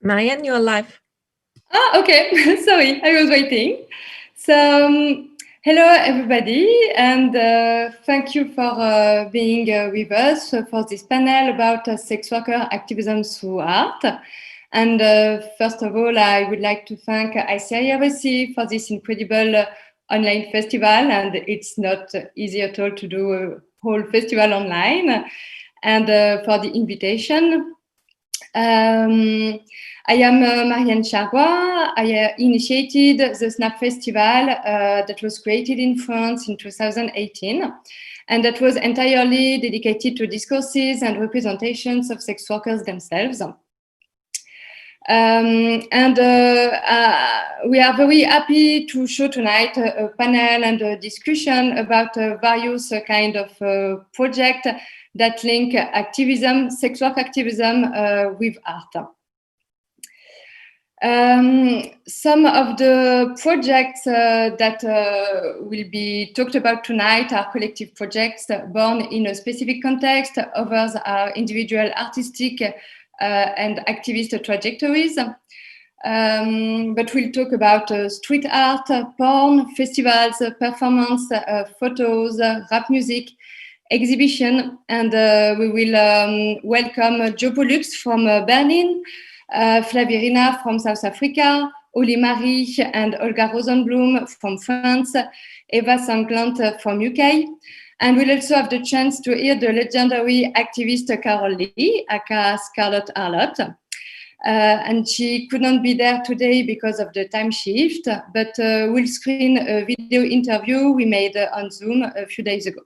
Maïa, you're live. Ah, okay. Sorry, I was waiting. So, hello everybody, and thank you for being with us for this panel about sex worker activism through art. And first of all, I would like to thank ICIRC for this incredible online festival, and it's not easy at all to do a whole festival online, and for the invitation. I am Marianne Charrois. I initiated the SNAP Festival that was created in France in 2018, and that was entirely dedicated to discourses and representations of sex workers themselves. We are very happy to show tonight a panel and a discussion about various kind of projects that link activism, sex work activism with art. Some of the projects that will be talked about tonight are collective projects born in a specific context. Others are individual artistic and activist trajectories. But we'll talk about street art, porn, festivals, performance, photos, rap music, exhibition, and we will welcome Pollux from Berlin, Flavirina from South Africa, Marie and Olga Rozenblum from France, Eva Sanglante from UK. And we'll also have the chance to hear the legendary activist Carol Leigh, aka Scarlet Harlot. And she couldn't be there today because of the time shift, but we'll screen a video interview we made on Zoom a few days ago.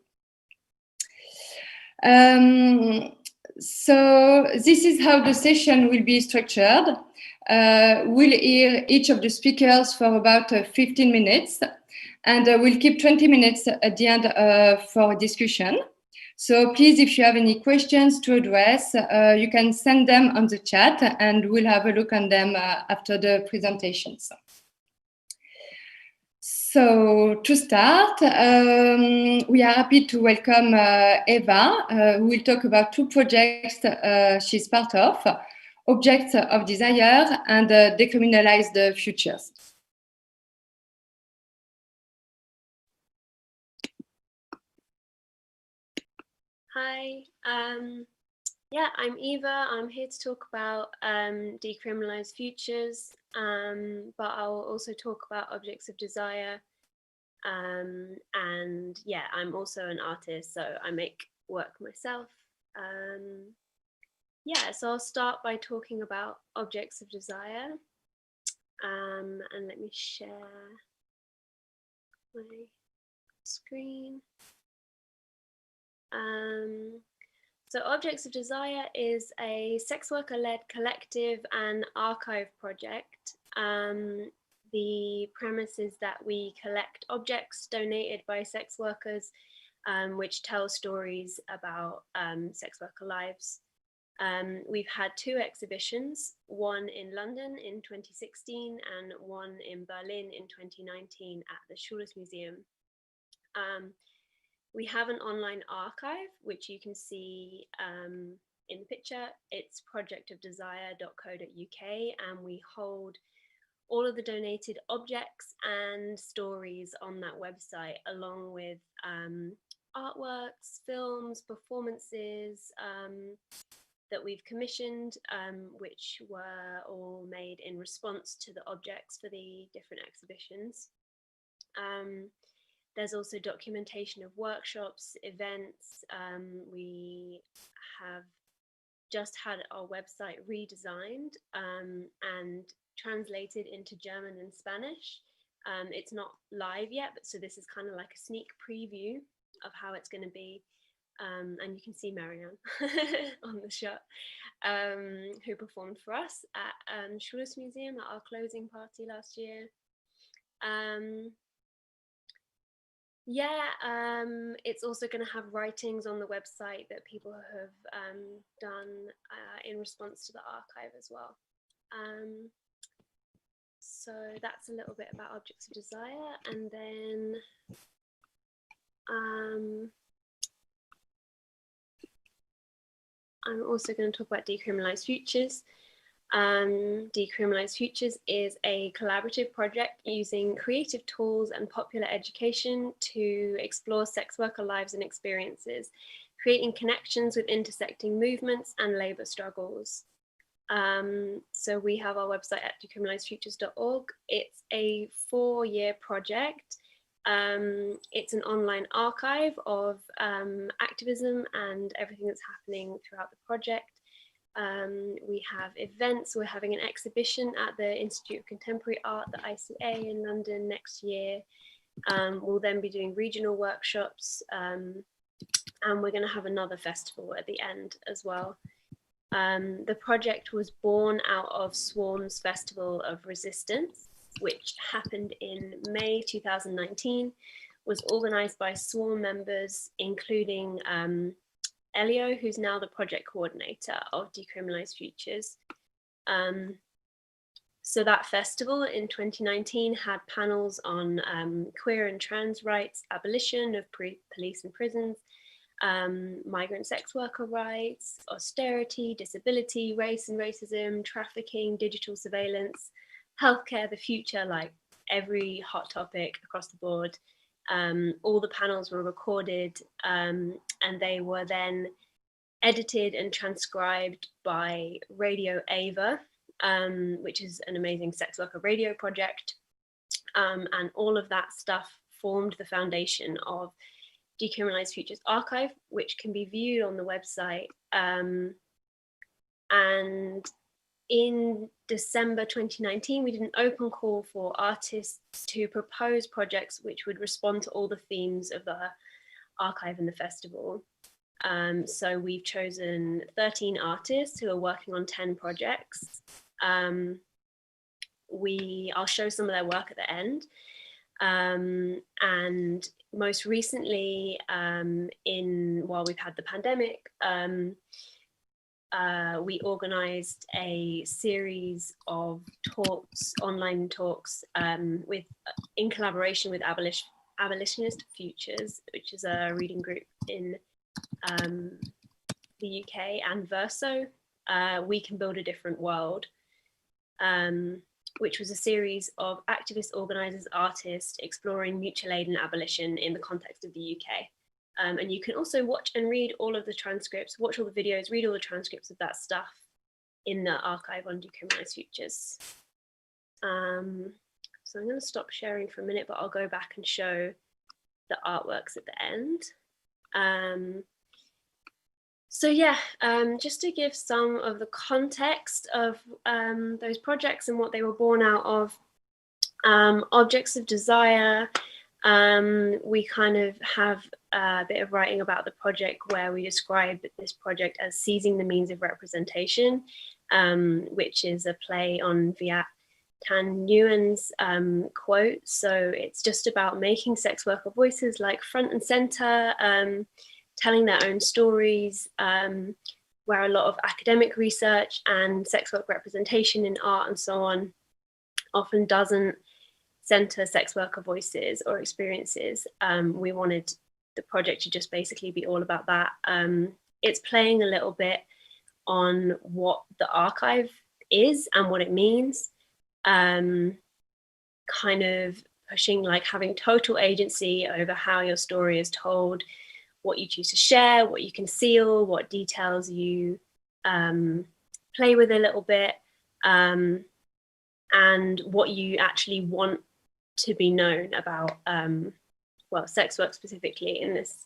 So this is how the session will be structured. We'll hear each of the speakers for about 15 minutes, and we'll keep 20 minutes at the end for discussion. So please, if you have any questions to address, you can send them on the chat, and we'll have a look on them after the presentations. So to start, we are happy to welcome Eva, who will talk about two projects she's part of, Objects of Desire and Decriminalized Futures. Hi, yeah, I'm Eva. I'm here to talk about Decriminalized Futures, but I'll also talk about Objects of Desire. And yeah, I'm also an artist, so I make work myself. Yeah, so I'll start by talking about Objects of Desire. And let me share my screen. So Objects of Desire is a sex worker-led collective and archive project. The premise is that we collect objects donated by sex workers, which tell stories about sex worker lives. We've had two exhibitions, one in London in 2016 and one in Berlin in 2019 at the Schultes Museum. We have an online archive, which you can see in the picture. It's projectofdesire.co.uk, and we hold all of the donated objects and stories on that website, along with artworks, films, performances that we've commissioned, which were all made in response to the objects for the different exhibitions. There's also documentation of workshops, events. We have just had our website redesigned and translated into German and Spanish. It's not live yet, but so this is kind of like a sneak preview of how it's going to be. And you can see Marianne on the shot, who performed for us at Schultes Museum at our closing party last year. It's also going to have writings on the website that people have done in response to the archive as well. So that's a little bit about Objects of Desire, and then I'm also going to talk about Decriminalized Futures. Decriminalized Futures is a collaborative project using creative tools and popular education to explore sex worker lives and experiences, creating connections with intersecting movements and labour struggles. So we have our website at decriminalizedfutures.org. It's a 4-year project. It's an online archive of activism and everything that's happening throughout the project. We have events. We're having an exhibition at the Institute of Contemporary Art, the ICA in London next year. We'll then be doing regional workshops, and we're going to have another festival at the end as well. The project was born out of Swarm's Festival of Resistance, which happened in May 2019, was organised by Swarm members, including Elio, who's now the project coordinator of Decriminalized Futures. So that festival in 2019 had panels on queer and trans rights, abolition of police and prisons, migrant sex worker rights, austerity, disability, race and racism, trafficking, digital surveillance, healthcare, the future, like every hot topic across the board. All the panels were recorded and they were then edited and transcribed by Radio Eva, which is an amazing sex worker radio project. And all of that stuff formed the foundation of Decriminalized Futures Archive, which can be viewed on the website. And in December 2019, we did an open call for artists to propose projects which would respond to all the themes of the archive and the festival. So we've chosen 13 artists who are working on 10 projects. I'll show some of their work at the end. And most recently, while we've had the pandemic, we organised a series of talks, online talks, in collaboration with Abolitionist Futures, which is a reading group in the UK, and Verso, We Can Build a Different World, which was a series of activist organisers, artists exploring mutual aid and abolition in the context of the UK. And you can also watch and read all of the transcripts, watch all the videos, read all the transcripts of that stuff in the archive on Decriminalized Futures. So I'm going to stop sharing for a minute, but I'll go back and show the artworks at the end. So yeah, just to give some of the context of those projects and what they were born out of, Objects of Desire, we kind of have a bit of writing about the project where we describe this project as seizing the means of representation, which is a play on Viet Thanh Nguyen's quote. So it's just about making sex worker voices like front and center, telling their own stories, where a lot of academic research and sex work representation in art and so on often doesn't center sex worker voices or experiences. We wanted the project to just basically be all about that. It's playing a little bit on what the archive is and what it means, kind of pushing like having total agency over how your story is told, what you choose to share, what you conceal, what details you play with a little bit, and what you actually want to be known about, well, sex work specifically in this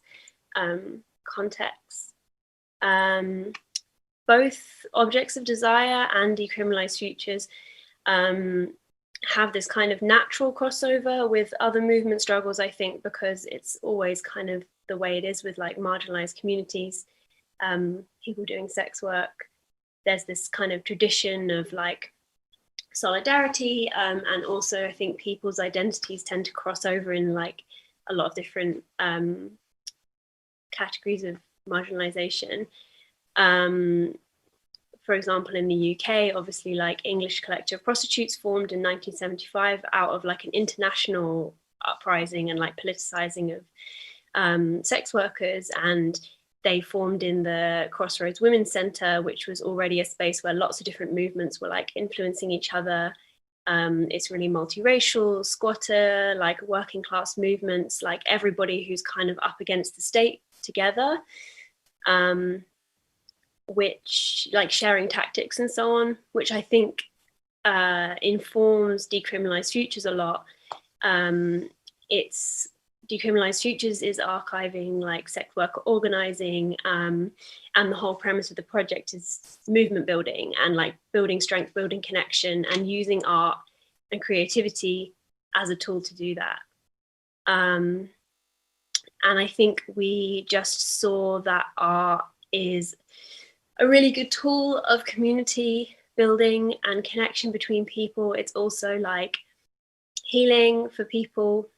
context. Both Objects of Desire and Decriminalized Futures have this kind of natural crossover with other movement struggles, I think, because it's always kind of the way it is with like marginalized communities, people doing sex work. There's this kind of tradition of like solidarity, and also I think people's identities tend to cross over in like a lot of different categories of marginalization. For example, in the UK, obviously like English Collective Prostitutes formed in 1975 out of like an international uprising and like politicizing of sex workers, and they formed in the Crossroads Women's Centre, which was already a space where lots of different movements were like influencing each other. It's really multiracial, squatter, like working class movements, like everybody who's kind of up against the state together, which like sharing tactics and so on, which I think informs Decriminalized Futures a lot. It's Decriminalized Futures is archiving like sex worker organizing, and the whole premise of the project is movement building and like building strength, building connection, and using art and creativity as a tool to do that. And I think we just saw that art is a really good tool of community building and connection between people. It's also like healing for people,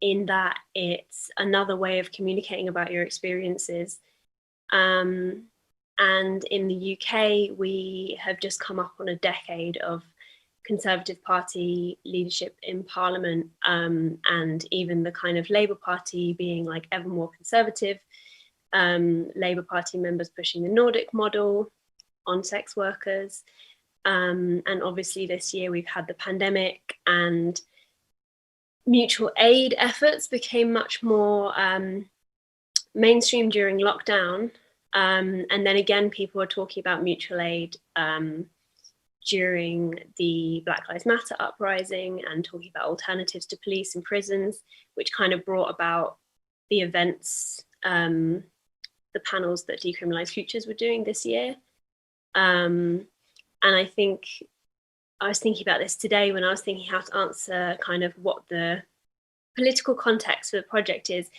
in that it's another way of communicating about your experiences. And in the UK, we have just come up on a decade of Conservative Party leadership in Parliament, and even the kind of Labour Party being like ever more conservative. Labour Party members pushing the Nordic model on sex workers. And obviously this year we've had the pandemic, and mutual aid efforts became much more mainstream during lockdown. And then again, people were talking about mutual aid during the Black Lives Matter uprising and talking about alternatives to police and prisons, which kind of brought about the events, the panels that Decriminalized Futures were doing this year. And I think I was thinking about this today when I was thinking how to answer kind of what the political context for the project is.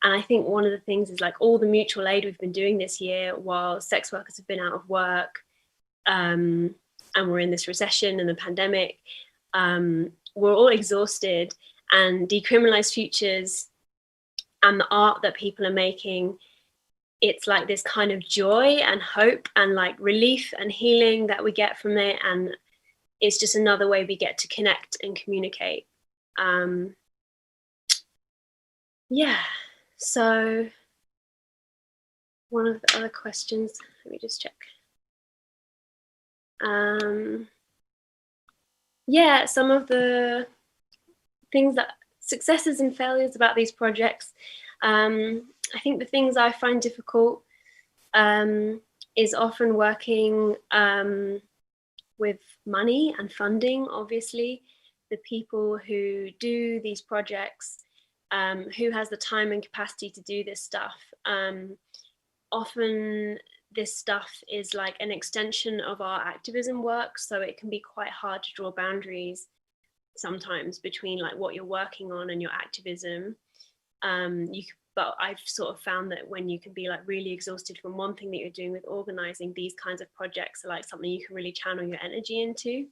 And I think one of the things is like all the mutual aid we've been doing this year while sex workers have been out of work, and we're in this recession and the pandemic, we're all exhausted, and Decriminalized Futures and the art that people are making, it's like this kind of joy and hope and like relief and healing that we get from it. And it's just another way we get to connect and communicate. Yeah, so one of the other questions, let me just check. Yeah, some of the things that successes and failures about these projects. I think the things I find difficult is often working with money and funding. Obviously, the people who do these projects, who has the time and capacity to do this stuff. Often this stuff is like an extension of our activism work, so it can be quite hard to draw boundaries sometimes between like what you're working on and your activism. But I've sort of found that when you can be like really exhausted from one thing that you're doing with organizing, these kinds of projects are like something you can really channel your energy into.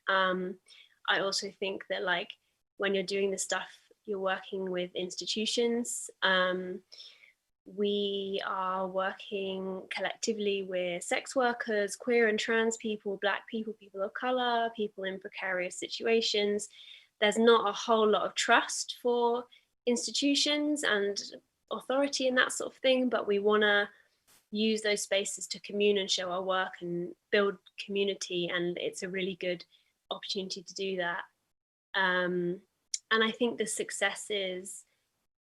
I also think that like when you're doing this stuff, you're working with institutions. We are working collectively with sex workers, queer and trans people, Black people, people of color, people in precarious situations. There's not a whole lot of trust for institutions and authority and that sort of thing, but we want to use those spaces to commune and show our work and build community, and it's a really good opportunity to do that. And I think the successes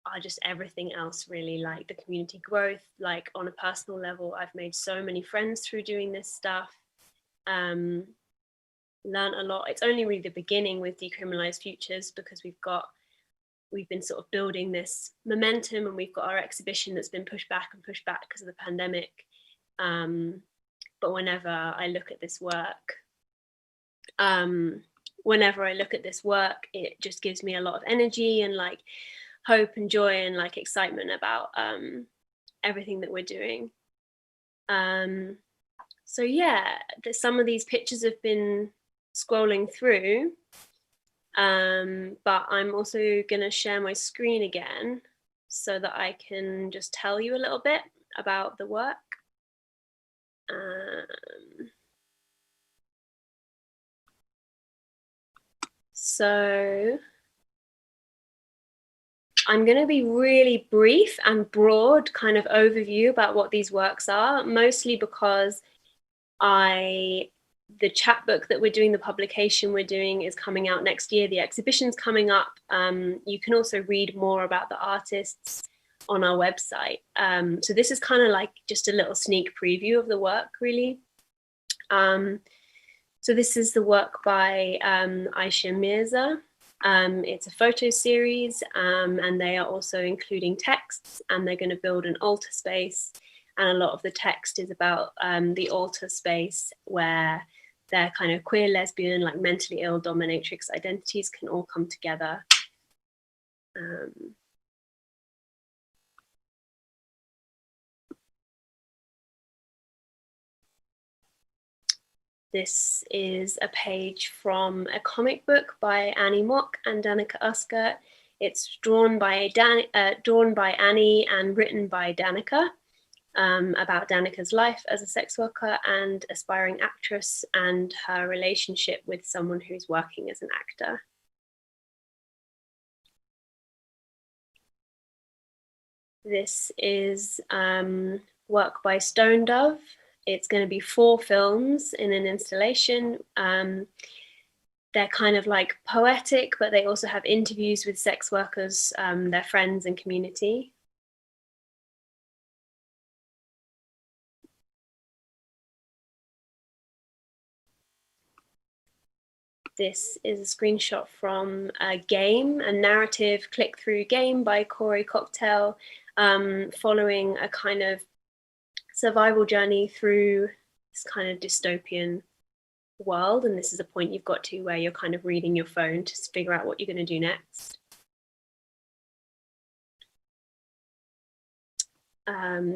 are just everything else, really, like the community growth. Like on a personal level, I've made so many friends through doing this stuff, learned a lot. It's only really the beginning with Decriminalized Futures, because we've been sort of building this momentum, and we've got our exhibition that's been pushed back because of the pandemic. But whenever I look at this work, it just gives me a lot of energy and like hope and joy and like excitement about everything that we're doing. So yeah, some of these pictures have been scrolling through, but I'm also gonna share my screen again so that I can just tell you a little bit about the work. So I'm going to be really brief and broad kind of overview about what these works are, mostly because the chapbook that we're doing, the publication we're doing is coming out next year. The exhibition's coming up. You can also read more about the artists on our website. So this is kind of like just a little sneak preview of the work, really. So this is the work by Aisha Mirza. It's a photo series, and they are also including texts, and they're going to build an altar space. And a lot of the text is about the altar space where their kind of queer, lesbian, like mentally ill dominatrix identities can all come together. This is a page from a comic book by Annie Mock and Danica Usker. It's drawn by Annie and written by Danica. About Danica's life as a sex worker and aspiring actress and her relationship with someone who's working as an actor. This is work by Stone Dove. It's going to be 4 films in an installation. They're kind of like poetic, but they also have interviews with sex workers, their friends and community. This is a screenshot from a game, a narrative click-through game by Corey Cocktail, following a kind of survival journey through this kind of dystopian world. And this is a point you've got to where you're kind of reading your phone to figure out what you're going to do next.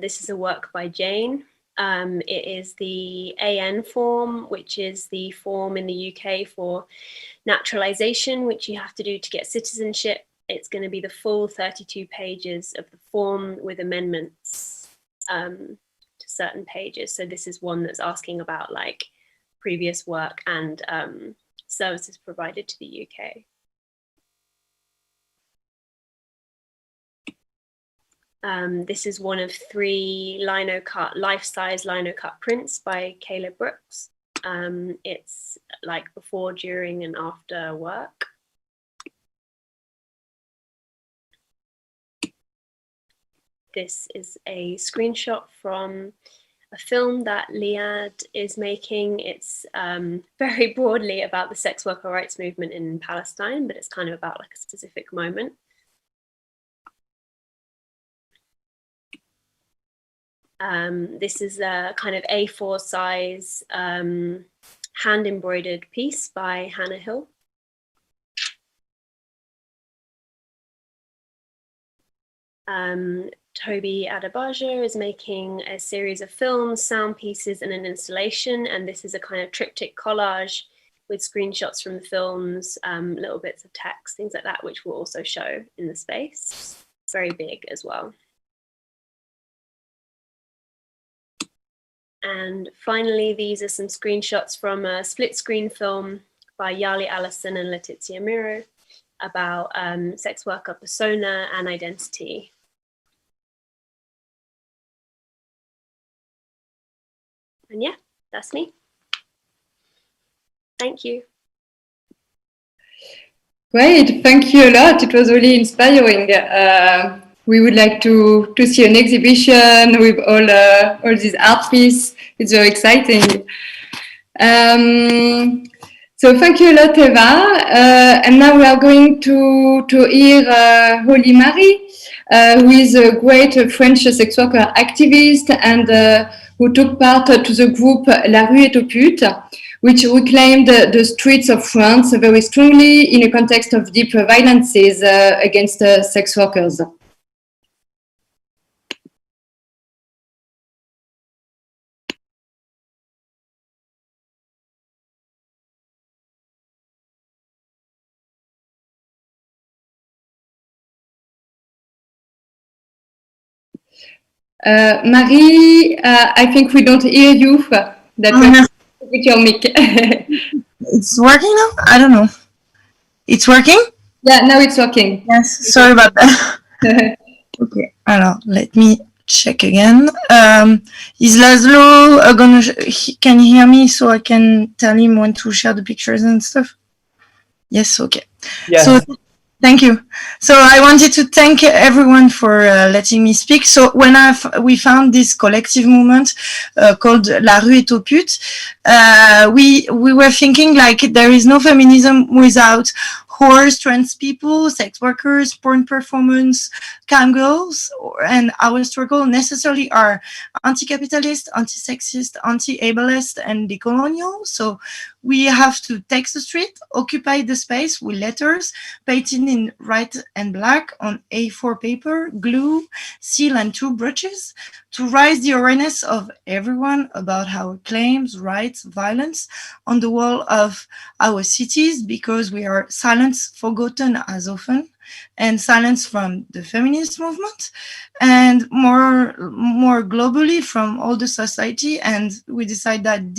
This is a work by Jane. It is the AN form, which is the form in the UK for naturalization, which you have to do to get citizenship. It's going to be the full 32 pages of the form with amendments to certain pages. So this is one that's asking about like previous work and services provided to the UK. This is one of 3 life-size lino cut prints by Kayla Brooks. It's like before, during, and after work. This is a screenshot from a film that Leigh is making. It's very broadly about the sex worker rights movement in Palestine, but it's kind of about like a specific moment. This is a kind of A4 size hand embroidered piece by Hannah Hill. Toby Adebayo is making a series of films, sound pieces, and an installation. And this is a kind of triptych collage with screenshots from the films, little bits of text, things like that, which we'll also show in the space. Very big as well. And finally, these are some screenshots from a split screen film by Yali Allison and Letizia Miro about sex worker persona and identity. And yeah, that's me. Thank you. Great, thank you a lot. It was really inspiring. We would like to see an exhibition with all these art pieces. It's very exciting. So thank you a lot, Eva. And now we are going to hear Holly Marie, who is a great French sex worker activist and who took part to the group La Rue est aux putes, which reclaimed the streets of France very strongly in a context of deep violences against sex workers. Marie, I think we don't hear you. With your mic. It's working now? I don't know. It's working? Yeah, now it's working. Yes, sorry about that. Okay, alors, let me check again. Is Laszlo can you hear me so I can tell him when to share the pictures and stuff? Yes, okay. Yes. So thank you. So I wanted to thank everyone for letting me speak. So when we found this collective movement called La Rue est aux putes, we were thinking like there is no feminism without whores, trans people, sex workers, porn performance, cam girls, and our struggle necessarily are anti-capitalist, anti-sexist, anti-ableist, and decolonial. So we have to take the street, occupy the space with letters, painted in red and black on A4 paper, glue, seal, and 2 brushes to raise the awareness of everyone about our claims, rights, violence on the wall of our cities, because we are silenced, forgotten as often, and silenced from the feminist movement, and more globally from all the society. And we decide that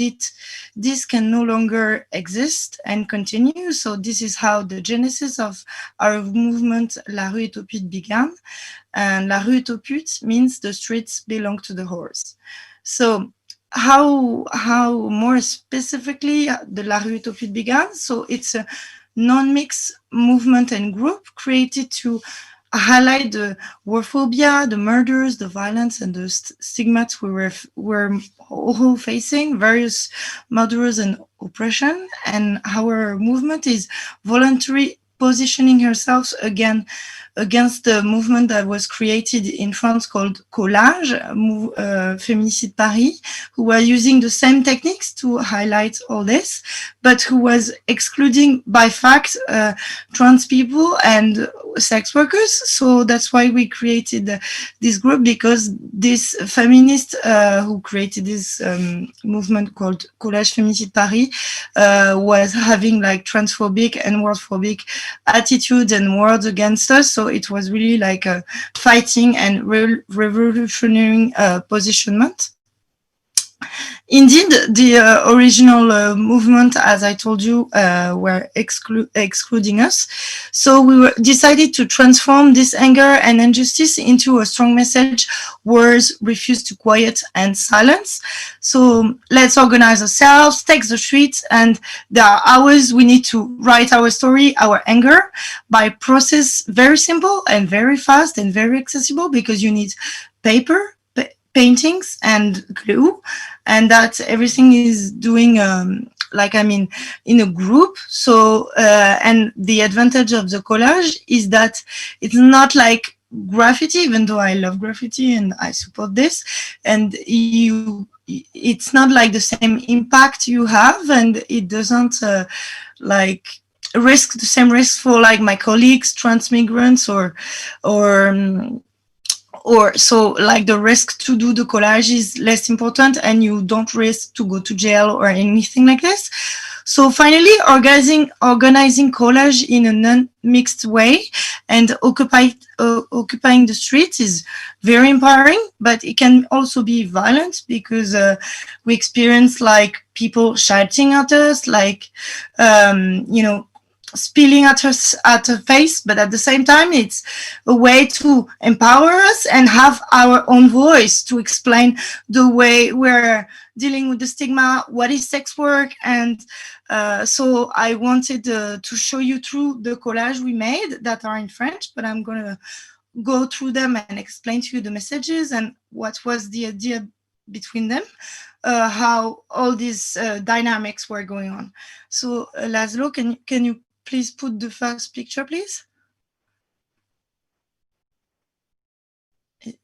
this can no longer exist and continue. So this is how the genesis of our movement La Rue est aux putes began. And La Rue est aux putes means the streets belong to the whores. So how more specifically the La Rue est aux putes began? So it's a non-mixed movement and group created to highlight the whorephobia, the murders, the violence, and the stigmas we were all facing, various murderers and oppression. And our movement is voluntary positioning herself against the movement that was created in France called Collage, Féminicide Paris, who were using the same techniques to highlight all this, but who was excluding by fact trans people and sex workers. So that's why we created this group, because this feminist who created this movement called Collage Féminicide Paris was having like transphobic and wordphobic attitudes and words against us. So it was really like a fighting and revolutionary positionment. Indeed, the original movement, as I told you, were excluding us. So we decided to transform this anger and injustice into a strong message: words refuse to quiet and silence. So let's organize ourselves, take the streets, and there are hours we need to write our story, our anger, by process very simple and very fast and very accessible, because you need paper, paintings, and glue, and that everything is doing in a group. So and the advantage of the collage is that it's not like graffiti, even though I love graffiti and I support this, and it's not like the same impact you have, and it doesn't like risk the same risk for like my colleagues, trans migrants, or so like the risk to do the collage is less important, and you don't risk to go to jail or anything like this. So finally, organizing collage in a non-mixed way and occupying the streets is very empowering, but it can also be violent, because we experience like people shouting at us, like spilling at her face, but at the same time it's a way to empower us and have our own voice to explain the way we're dealing with the stigma, what is sex work. And so I wanted to show you through the collage we made that are in French, but I'm gonna go through them and explain to you the messages and what was the idea between them, how all these dynamics were going on. So Laszlo, can you please put the first picture, please?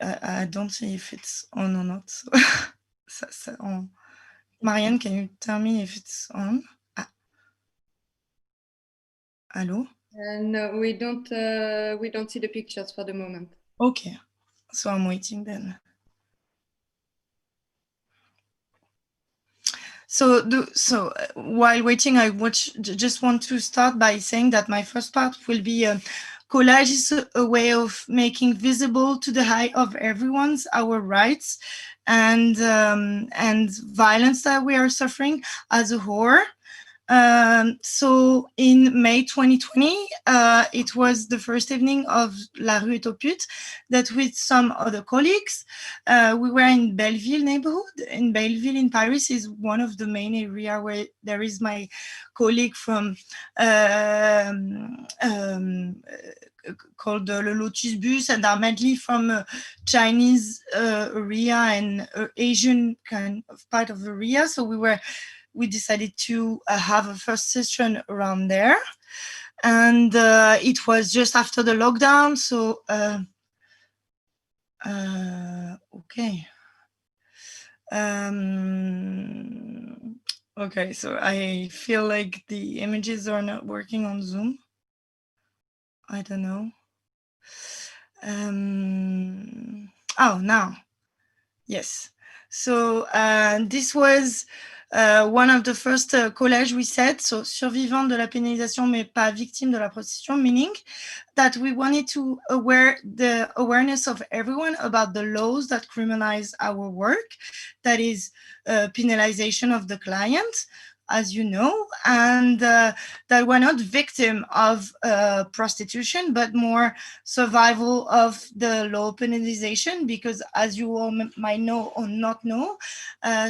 I don't see if it's on or not. So, Marianne, can you tell me if it's on? Hello? No, we don't see the pictures for the moment. Okay, so I'm waiting then. So while waiting, I just want to start by saying that my first part will be collage is a way of making visible to the eye of everyone's our rights and violence that we are suffering as a whore. So in May 2020, it was the first evening of La Rue est aux Putes that with some other colleagues, we were in Belleville neighborhood. In Belleville in Paris is one of the main area where there is my colleague from called Le Lotus Bus, and are mainly from Chinese area and Asian kind of part of the area. So we decided to have a first session around there. And it was just after the lockdown. So, okay. Okay, so I feel like the images are not working on Zoom. I don't know. Oh, now. Yes. So this was one of the first collages we said, so survivant de la pénalisation mais pas victime de la prostitution, meaning that we wanted to the awareness of everyone about the laws that criminalize our work, that is penalization of the client, as you know, and that we're not victim of prostitution, but more survival of the law penalization, because as you all might know or not know,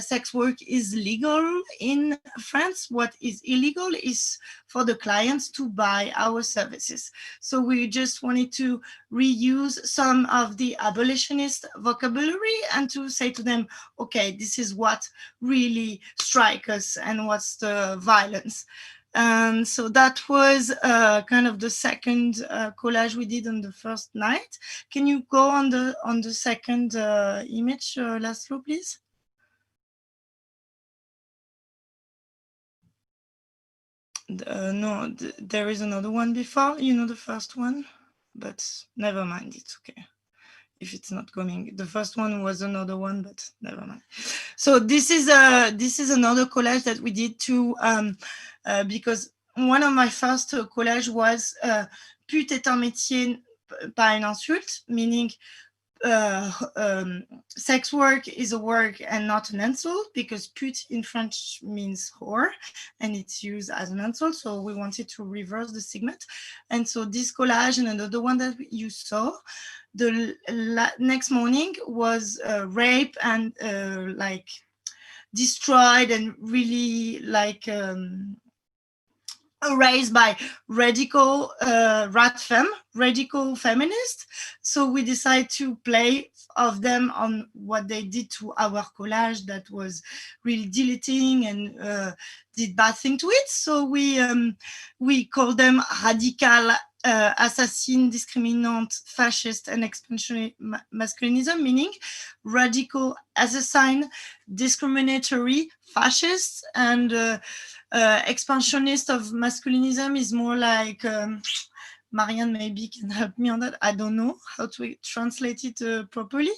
sex work is legal in France. What is illegal is for the clients to buy our services. So we just wanted to reuse some of the abolitionist vocabulary and to say to them, okay, this is what really strikes us and what's the violence. And so that was kind of the second collage we did on the first night. Can you go on the second image, Laszlo, please? No, there is another one before, you know, the first one, but never mind, it's okay. If it's not coming, the first one was another one, but never mind. So this is another collage that we did too, because one of my first collage was pute est un métier, pas une insulte, meaning sex work is a work and not an insult, because pute in French means whore and it's used as an insult. So we wanted to reverse the stigma. And so this collage and another one that you saw, the next morning was rape and like destroyed and really like raised by radical radical feminists. So we decided to play of them on what they did to our collage that was really deleting and did bad thing to it. So we call them radical, assassin, discriminant, fascist, and expansionary masculinism, meaning radical assassin, discriminatory, fascist, and expansionist of masculinism is more like, Marianne maybe can help me on that. I don't know how to translate it properly,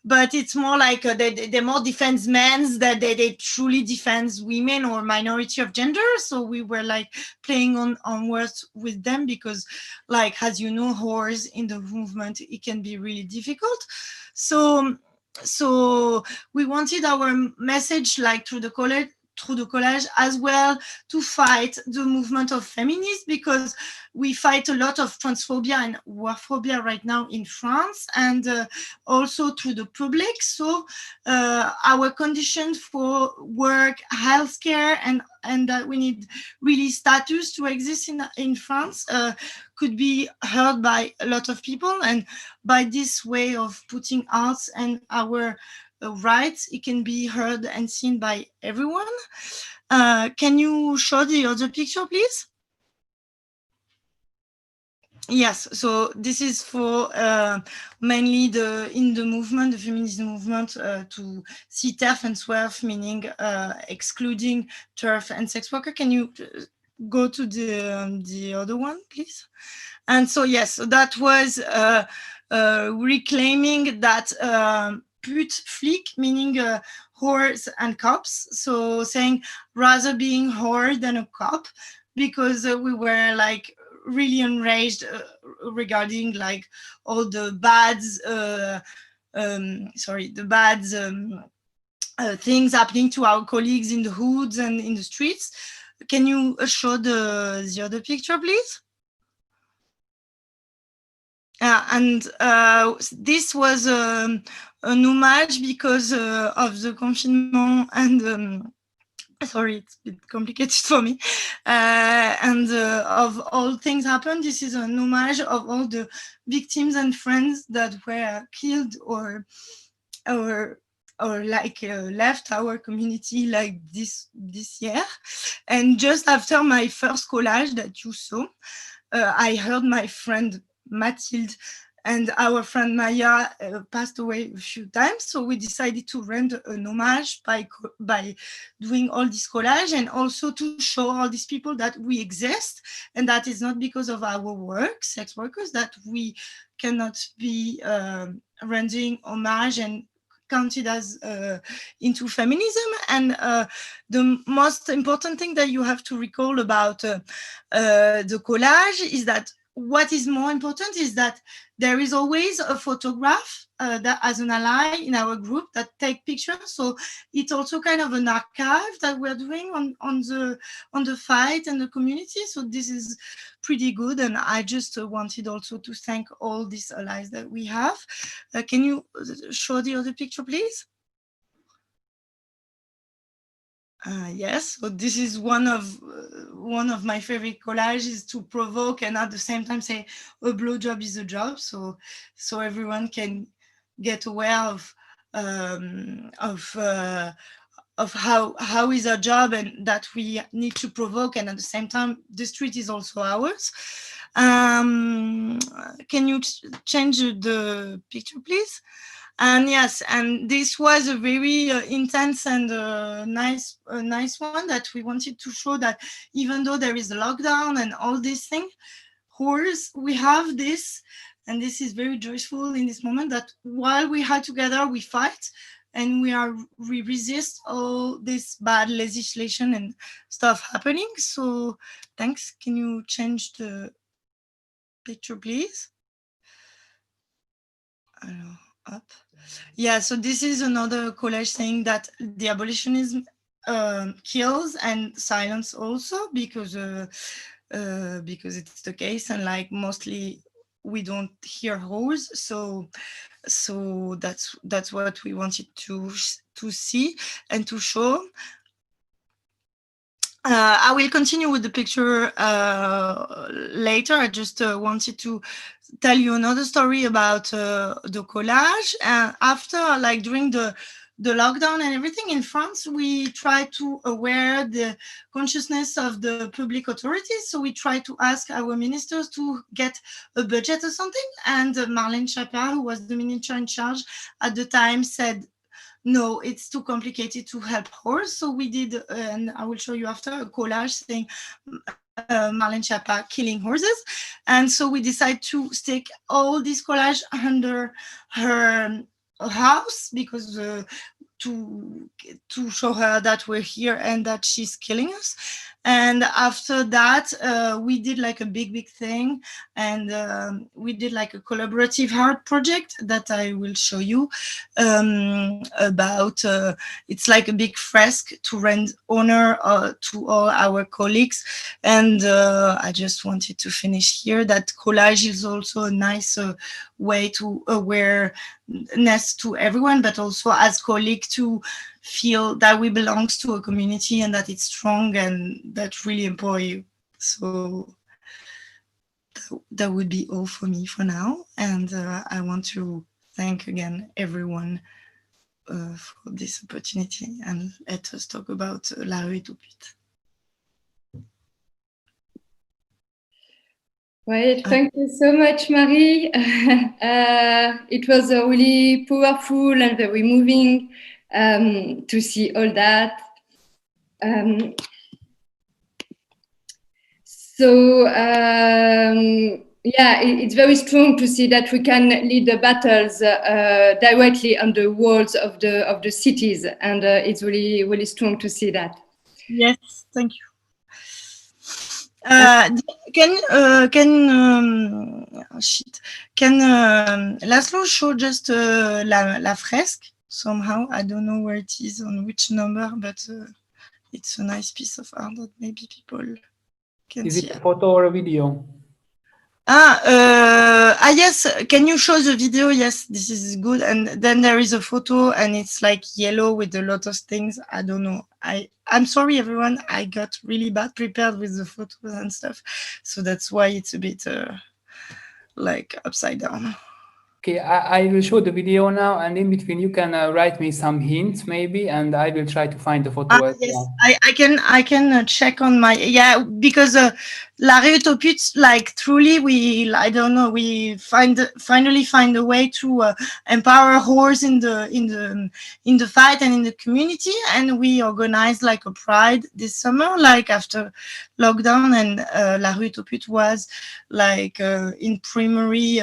but it's more like they more defend men, that they truly defend women or minority of gender. So we were like playing on words with them, because like, as you know, whores in the movement, it can be really difficult. So we wanted our message, like through the collage as well, to fight the movement of feminists, because we fight a lot of transphobia and warphobia right now in France, and also through the public. So our conditions for work, healthcare, and that we need really status to exist in France could be heard by a lot of people. And by this way of putting arts and our rights, it can be heard and seen by everyone. Can you show the other picture, please? Yes, so this is for mainly in the movement, the feminism movement, to see TERF and SWERF, meaning excluding TERF and sex worker. Can you go to the other one, please? And so, yes, so that was reclaiming that pute flic, meaning whores and cops. So saying rather being whore than a cop, because we were like really enraged regarding like all the bads, things happening to our colleagues in the hoods and in the streets, can you show the other picture, please? And this was an homage because of the confinement and sorry, it's a bit complicated for me. And of all things happened, this is an homage of all the victims and friends that were killed or like left our community like this year. And just after my first collage that you saw, I heard my friend Mathilde and our friend Maïa passed away a few times, so we decided to render an homage by doing all this collage, and also to show all these people that we exist, and that is not because of our work, sex workers, that we cannot be rendering homage and counted as into feminism. And the most important thing that you have to recall about the collage is that what is more important is that there is always a photograph that as an ally in our group that take pictures. So it's also kind of an archive that we're doing on the fight and the community. So this is pretty good. And I just wanted also to thank all these allies that we have. Can you show the other picture, please? Yes, so this is one of my favorite collages, to provoke and at the same time say a blowjob is a job, so everyone can get aware of how is our job, and that we need to provoke, and at the same time the street is also ours. Can you change the picture, please? And yes, and this was a very intense and nice one, that we wanted to show that even though there is a lockdown and all these things, horrors, we have this, and this is very joyful in this moment, that while we are together, we fight, and we resist all this bad legislation and stuff happening. So thanks. Can you change the picture, please? Up. Yeah, so this is another collage saying that the abolitionism kills and silence also, because it's the case, and like mostly we don't hear horrors. So that's what we wanted to see and to show. I will continue with the picture later. I just wanted to tell you another story about the collage. After, like during the lockdown and everything in France, we try to aware the consciousness of the public authorities. So we try to ask our ministers to get a budget or something. And Marlène Schiappa, who was the minister in charge at the time, said, no, it's too complicated to help horse. So we did, and I will show you after, a collage saying Marlène Schiappa killing horses. And so we decided to stick all this collage under her house, because to show her that we're here and that she's killing us. And after that, we did like a big thing, and we did like a collaborative art project that I will show you about. It's like a big fresque to render honor to all our colleagues. And I just wanted to finish here that collage is also a nice way to awareness to everyone, but also as colleagues to feel that we belong to a community and that it's strong and that really empower you. So that would be all for me for now. And I want to thank again everyone for this opportunity, and let us talk about La Rue est aux Putes. Right, thank you so much, Marie. It was really powerful and very moving to see all that. Yeah, it's very strong to see that we can lead the battles directly on the walls of the cities, and it's really strong to see that. Yes, thank you. Can Laszlo show just la fresque somehow? I don't know where it is, on which number, but it's a nice piece of art that maybe people can Is see. it a photo or a video? Yes, can you show the video? Yes, this is good. And then there is a photo and it's like yellow with a lot of things. I don't know. I'm sorry, everyone. I got really bad prepared with the photos and stuff. So that's why it's a bit like upside down. Okay, I will show the video now, and in between you can write me some hints maybe, and I will try to find the photo as Yes, well. I can check on my because La Rue aux Putes, like truly I don't know, we finally find a way to empower whores in the fight and in the community, and we organized like a pride this summer, like after lockdown, and La Rue aux Putes was like in primary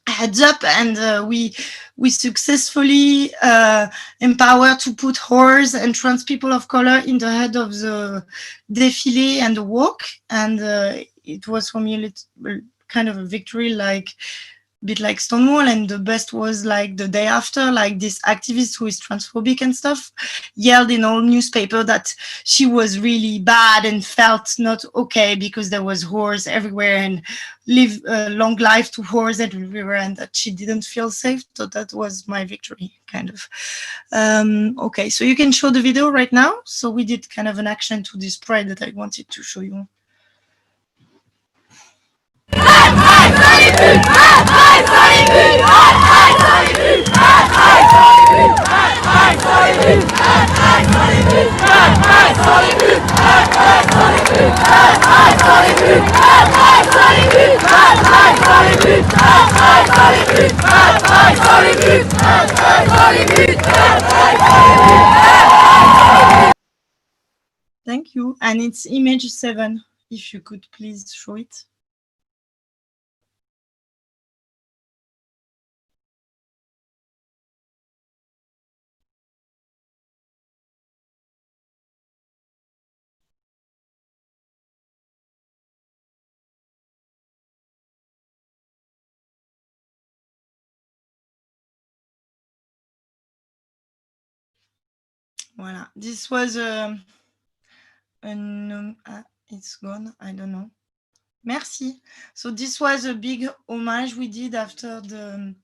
heads up, and we successfully empowered to put whores and trans people of color in the head of the défilé and the walk, and it was for me a little kind of a victory, like bit like Stonewall, and the best was like the day after, like this activist who is transphobic and stuff yelled in all newspaper that she was really bad and felt not okay because there was whores everywhere and live a long life to whores everywhere, and that she didn't feel safe. So that was my victory, kind of. Okay, so you can show the video right now. So we did kind of an action to this pride that I wanted to show you. Thank you. And it's image 7, if you could please show it. Voilà. This was it's gone. I don't know. Merci. So this was a big homage we did after the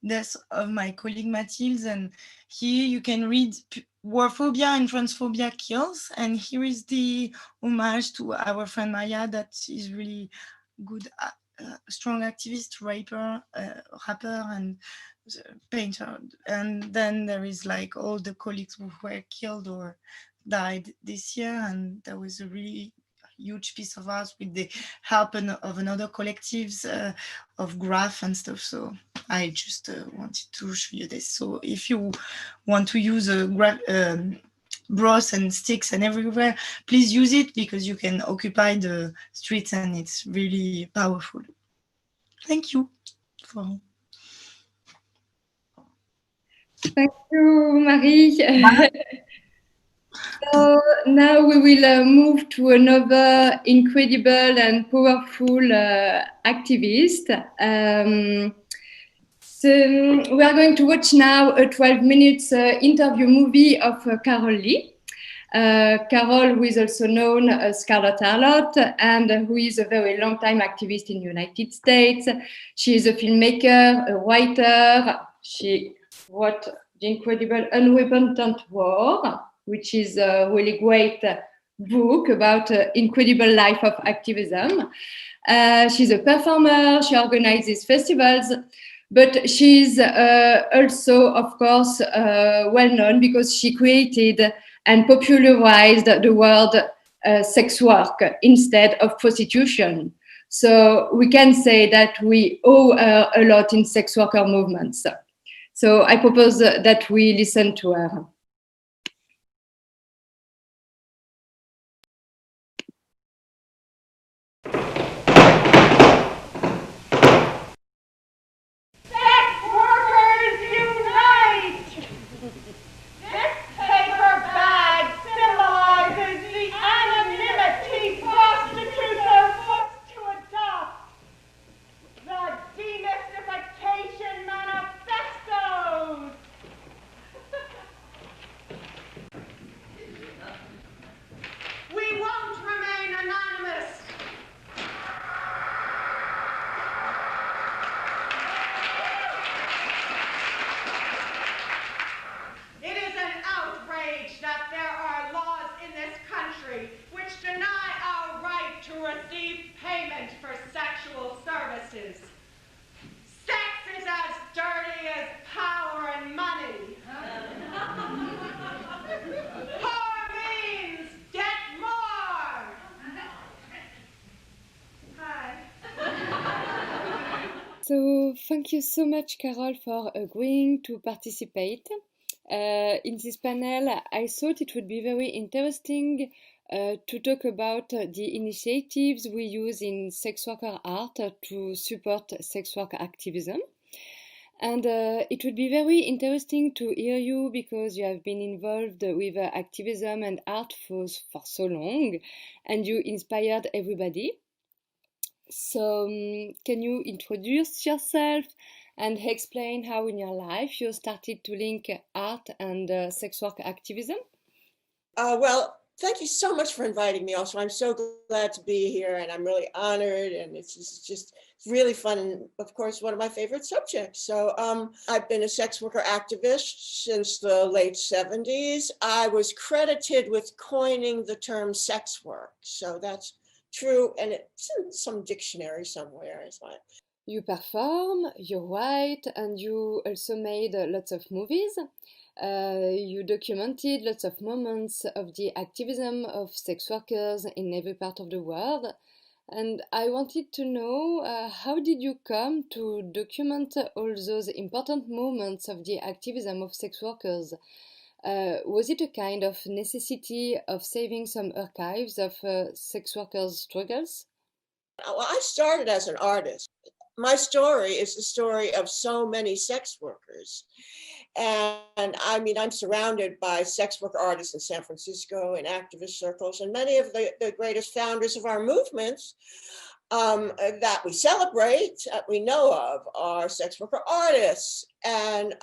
death of my colleague Mathilde, and here you can read Warphobia and Transphobia Kills, and here is the homage to our friend Maïa, that is really good, strong activist, rapper, and painter. And then there is like all the colleagues who were killed or died this year, and there was a really huge piece of art with the help of another collectives of graph and stuff. So I just wanted to show you this. So if you want to use a broth and sticks and everywhere, please use it, because you can occupy the streets and it's really powerful. Thank you. Thank you, Marie. So now we will move to another incredible and powerful activist. So we are going to watch now a 12 minutes interview movie of Carol Leigh. Carol, who is also known as Scarlet Harlot, and who is a very long time activist in the United States. She is a filmmaker, a writer. She wrote the incredible Unrepentant War, which is a really great book about incredible life of activism. She's a performer, she organizes festivals, but she's also, of course, well known because she created and popularized the word sex work instead of prostitution. So we can say that we owe a lot in sex worker movements. So I propose that we listen to her. resources. Sex is as dirty as power and money. Power means get more. Hi. So thank you so much, Carol, for agreeing to participate. In this panel, I thought it would be very interesting to talk about the initiatives we use in sex worker art to support sex work activism. And it would be very interesting to hear you because you have been involved with activism and art for so long, and you inspired everybody. So can you introduce yourself and explain how in your life you started to link art and sex work activism? Well, thank you so much for inviting me also. I'm so glad to be here and I'm really honored, and it's just really fun, and of course one of my favorite subjects. So I've been a sex worker activist since the late 70s. I was credited with coining the term sex work, so that's true, and it's in some dictionary somewhere. You perform, you write, and you also made lots of movies. You documented lots of moments of the activism of sex workers in every part of the world. And I wanted to know, how did you come to document all those important moments of the activism of sex workers? Was it a kind of necessity of saving some archives of sex workers' struggles? Well, I started as an artist. My story is the story of so many sex workers. And I mean, I'm surrounded by sex worker artists in San Francisco in activist circles, and many of the greatest founders of our movements that we celebrate, that we know of, are sex worker artists. And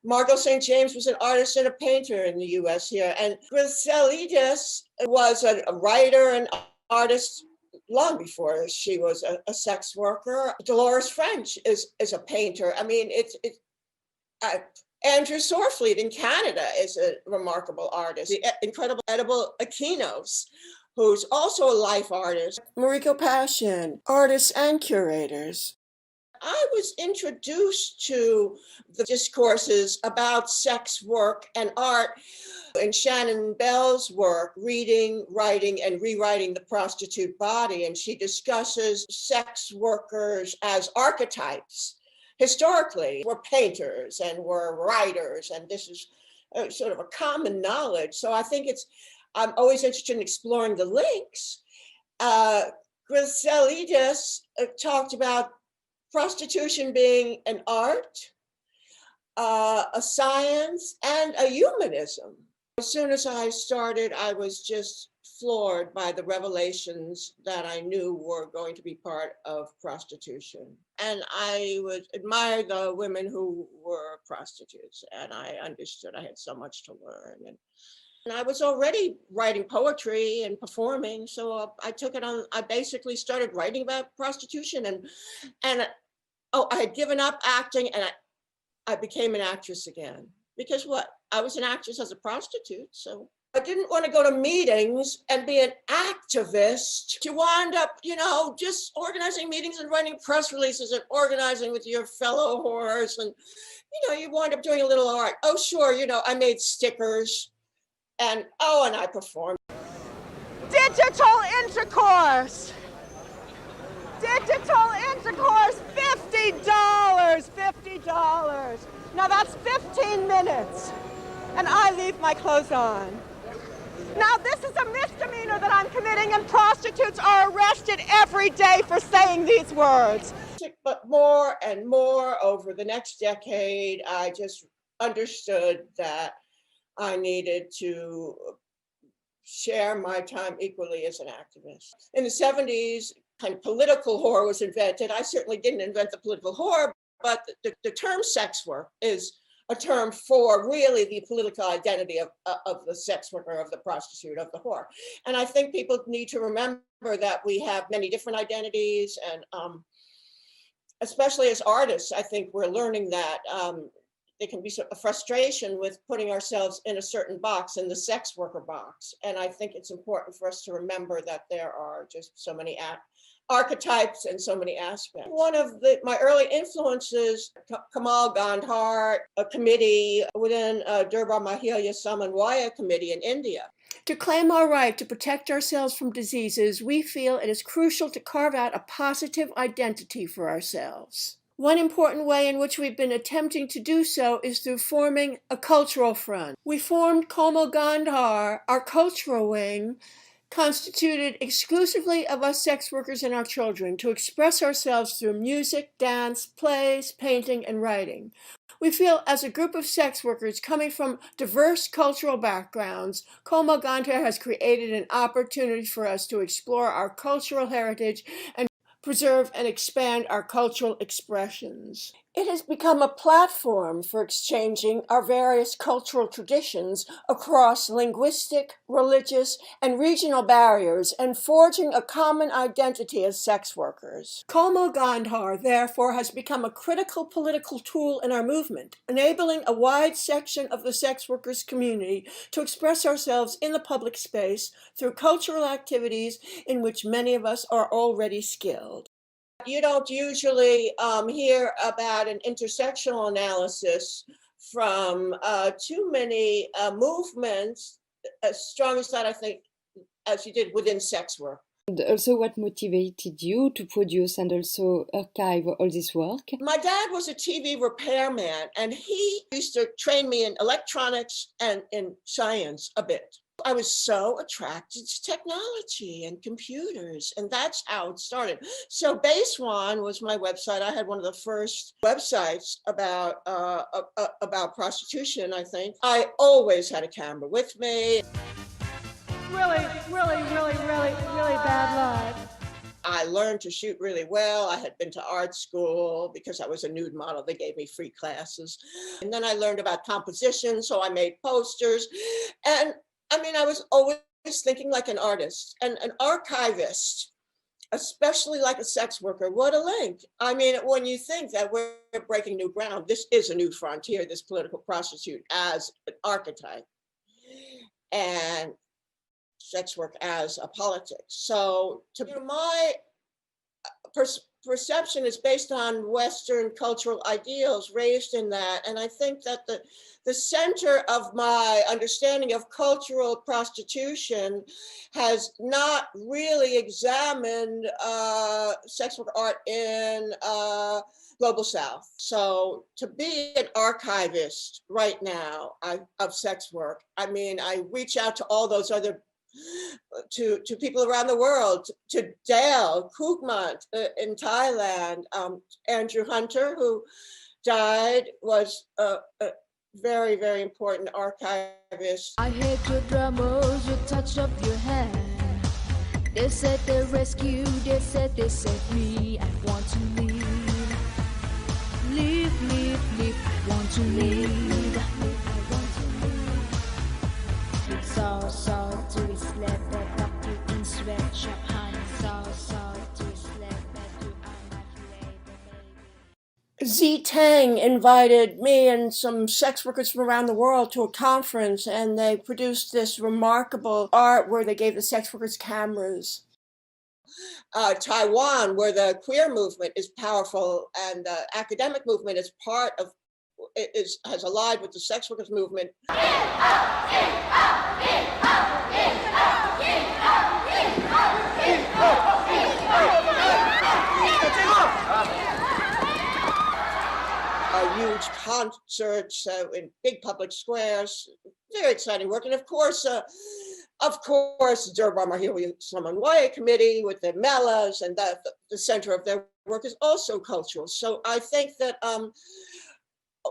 Margot St. James was an artist and a painter in the US here. And Griselidis was a writer and artist long before she was a sex worker. Dolores French is a painter. I mean, Andrew Sorfleet in Canada is a remarkable artist. The incredible Edible Aquinos, who's also a life artist. Mariko Passion, artists and curators. I was introduced to the discourses about sex work and art in Shannon Bell's work, Reading, Writing, and Rewriting the Prostitute Body. And she discusses sex workers as archetypes. Historically, we're painters and we're writers, and this is sort of a common knowledge. So I think I'm always interested in exploring the links. Griselidis talked about prostitution being an art, a science, and a humanism. As soon as I started, I was just floored by the revelations that I knew were going to be part of prostitution. And I would admire the women who were prostitutes, and I understood I had so much to learn. And I was already writing poetry and performing, so I took it on. I basically started writing about prostitution, and I had given up acting, and I became an actress again. Because what? I was an actress as a prostitute, so I didn't want to go to meetings and be an activist. You wind up, just organizing meetings and writing press releases and organizing with your fellow whores, and you wind up doing a little art. Oh, sure, I made stickers, and I performed. Digital intercourse. Digital intercourse, $50, $50. Now that's 15 minutes, and I leave my clothes on. Now this is a misdemeanor that I'm committing, and prostitutes are arrested every day for saying these words. But more and more over the next decade, I just understood that I needed to share my time equally as an activist. In the 70s, kind of political whore was invented. I certainly didn't invent the political whore, but the term sex work is a term for really the political identity of the sex worker, of the prostitute, of the whore. And I think people need to remember that we have many different identities, and especially as artists, I think we're learning that there can be a frustration with putting ourselves in a certain box, in the sex worker box. And I think it's important for us to remember that there are just so many archetypes and so many aspects. One of my early influences, Kamal Gandhar, a committee within Durbar Mahila Samanwaya committee in India. To claim our right to protect ourselves from diseases, we feel it is crucial to carve out a positive identity for ourselves. One important way in which we've been attempting to do so is through forming a cultural front. We formed Komal Gandhar, our cultural wing, constituted exclusively of us sex workers and our children, to express ourselves through music, dance, plays, painting, and writing. We feel as a group of sex workers coming from diverse cultural backgrounds, Komal Gandhar has created an opportunity for us to explore our cultural heritage and preserve and expand our cultural expressions. It has become a platform for exchanging our various cultural traditions across linguistic, religious, and regional barriers and forging a common identity as sex workers. Komal Gandhar, therefore, has become a critical political tool in our movement, enabling a wide section of the sex workers community to express ourselves in the public space through cultural activities in which many of us are already skilled. You don't usually hear about an intersectional analysis from too many movements as strong as that, I think, as you did within sex work. And also, what motivated you to produce and also archive all this work? My dad was a TV repairman, and he used to train me in electronics and in science a bit. I was so attracted to technology and computers, and that's how it started. So Base One was my website. I had one of the first websites about prostitution, I think. I always had a camera with me. Really bad luck. I learned to shoot really well. I had been to art school because I was a nude model. They gave me free classes. And then I learned about composition, so I made posters. And I mean, I was always thinking like an artist and an archivist, especially like a sex worker. What a link. I mean, when you think that we're breaking new ground, this is a new frontier, this political prostitute as an archetype and sex work as a politics. So my perception is based on Western cultural ideals raised in that. And I think that the center of my understanding of cultural prostitution has not really examined sex work art in Global South. So to be an archivist right now of sex work, I mean, I reach out to all those other to people around the world, to Dale Koopmans in Thailand. Andrew Hunter, who died, was a very, very important archivist. I hate your drummers, your touch of your hand. They said they rescue, they said they set me. I want to leave. Leave, I want to leave. So to his left, back to in sweatshop, honey. So to his left, back to I'm baby. Z Tang invited me and some sex workers from around the world to a conference, and they produced this remarkable art where they gave the sex workers cameras. Taiwan, where the queer movement is powerful and the academic movement is part of, has allied with the sex workers movement. Huge concerts in big public squares, very exciting work. And of course, Durbar Mahila Samanwaya committee with the Melas, and the center of their work is also cultural. So I think that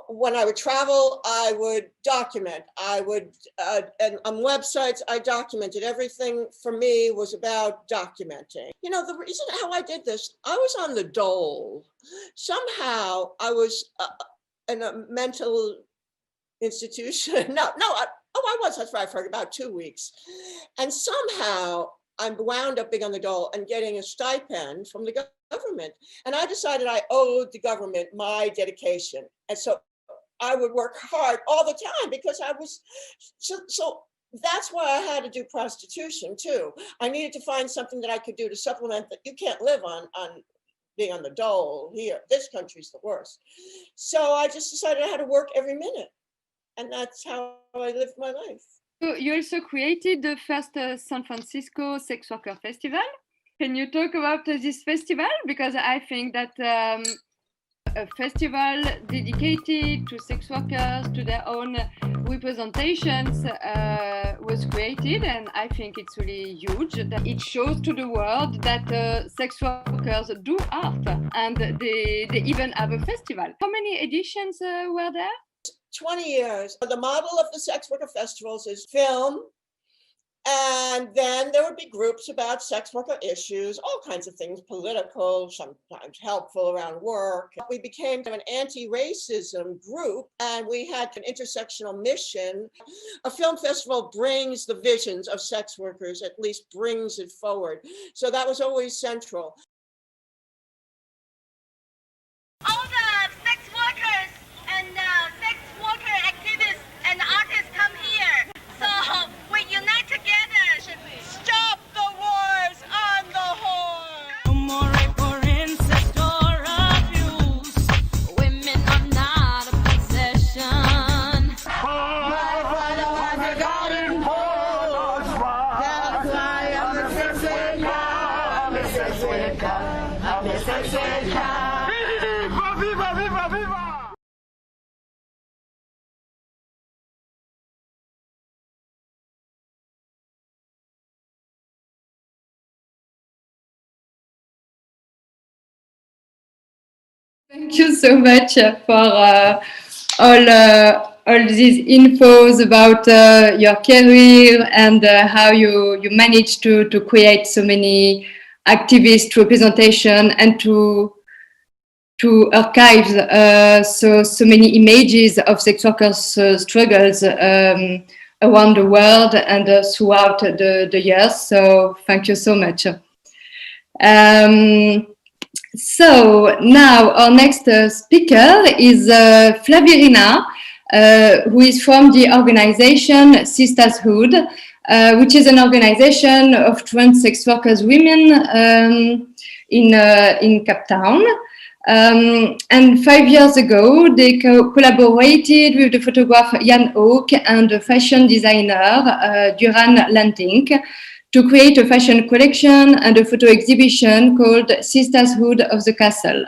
when I would travel, I would document. And on websites, I documented. Everything for me was about documenting. You know, the reason how I did this, I was on the dole. Somehow I was in a mental institution. I was, that's right, for about 2 weeks. And somehow I wound up being on the dole and getting a stipend from the government. And I decided I owed the government my dedication. And so I would work hard all the time because I was, so that's why I had to do prostitution too. I needed to find something that I could do to supplement that. You can't live on being on the dole here. This country's the worst. So I just decided I had to work every minute. And that's how I lived my life. You also created the first San Francisco Sex Worker Festival. Can you talk about this festival? Because I think that a festival dedicated to sex workers, to their own representations, was created, and I think it's really huge. That it shows to the world that sex workers do art, and they even have a festival. How many editions were there? 20 years. The model of the sex worker festivals is film, and then there would be groups about sex worker issues, all kinds of things, political, sometimes helpful around work. We became an anti-racism group, and we had an intersectional mission. A film festival brings the visions of sex workers, at least brings it forward. So that was always central. All the sex workers and sex worker activists and artists come here. So we unite together. Stop the wars on the horn. No more rape or incest or abuse. Women are not a possession. Thank you so much for all these infos about your career and how you managed to create so many activist representation and to archive so many images of sex workers' struggles around the world and throughout the years. So thank you so much. So now our next speaker is Flavirina, who is from the organization Sisterhood, which is an organization of trans sex workers women in Cape Town. And 5 years ago, they collaborated with the photographer Jan Oak and the fashion designer Duran Lantink to create a fashion collection and a photo exhibition called Sisterhood of the Castle.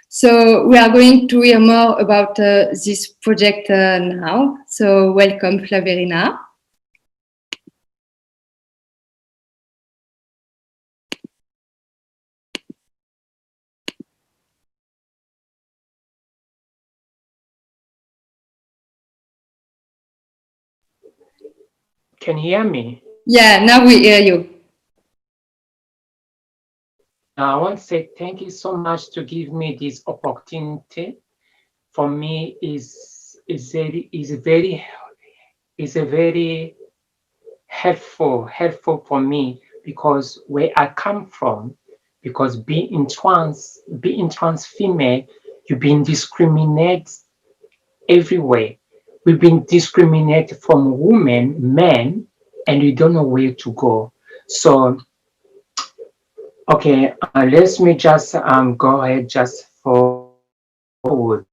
So we are going to hear more about this project now. So welcome, Flavirina. Can you hear me? Yeah, now we hear you. I want to say thank you so much to give me this opportunity. For me, is very helpful for me, because where I come from, because being trans female, you've been discriminated everywhere. We've been discriminated from women, men, and we don't know where to go. So, okay, let me just go ahead just forward.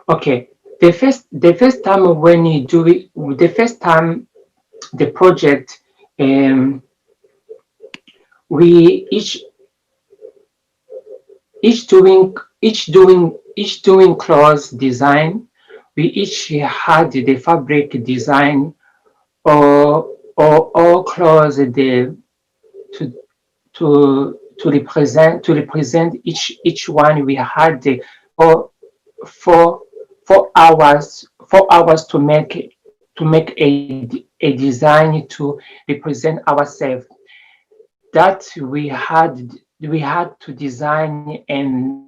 Okay, the first time when you do it, the first time the project, we each doing clothes design. We each had the fabric design or clothes to represent each one. We had the 4 hours to make a design to represent ourselves. That we had to design and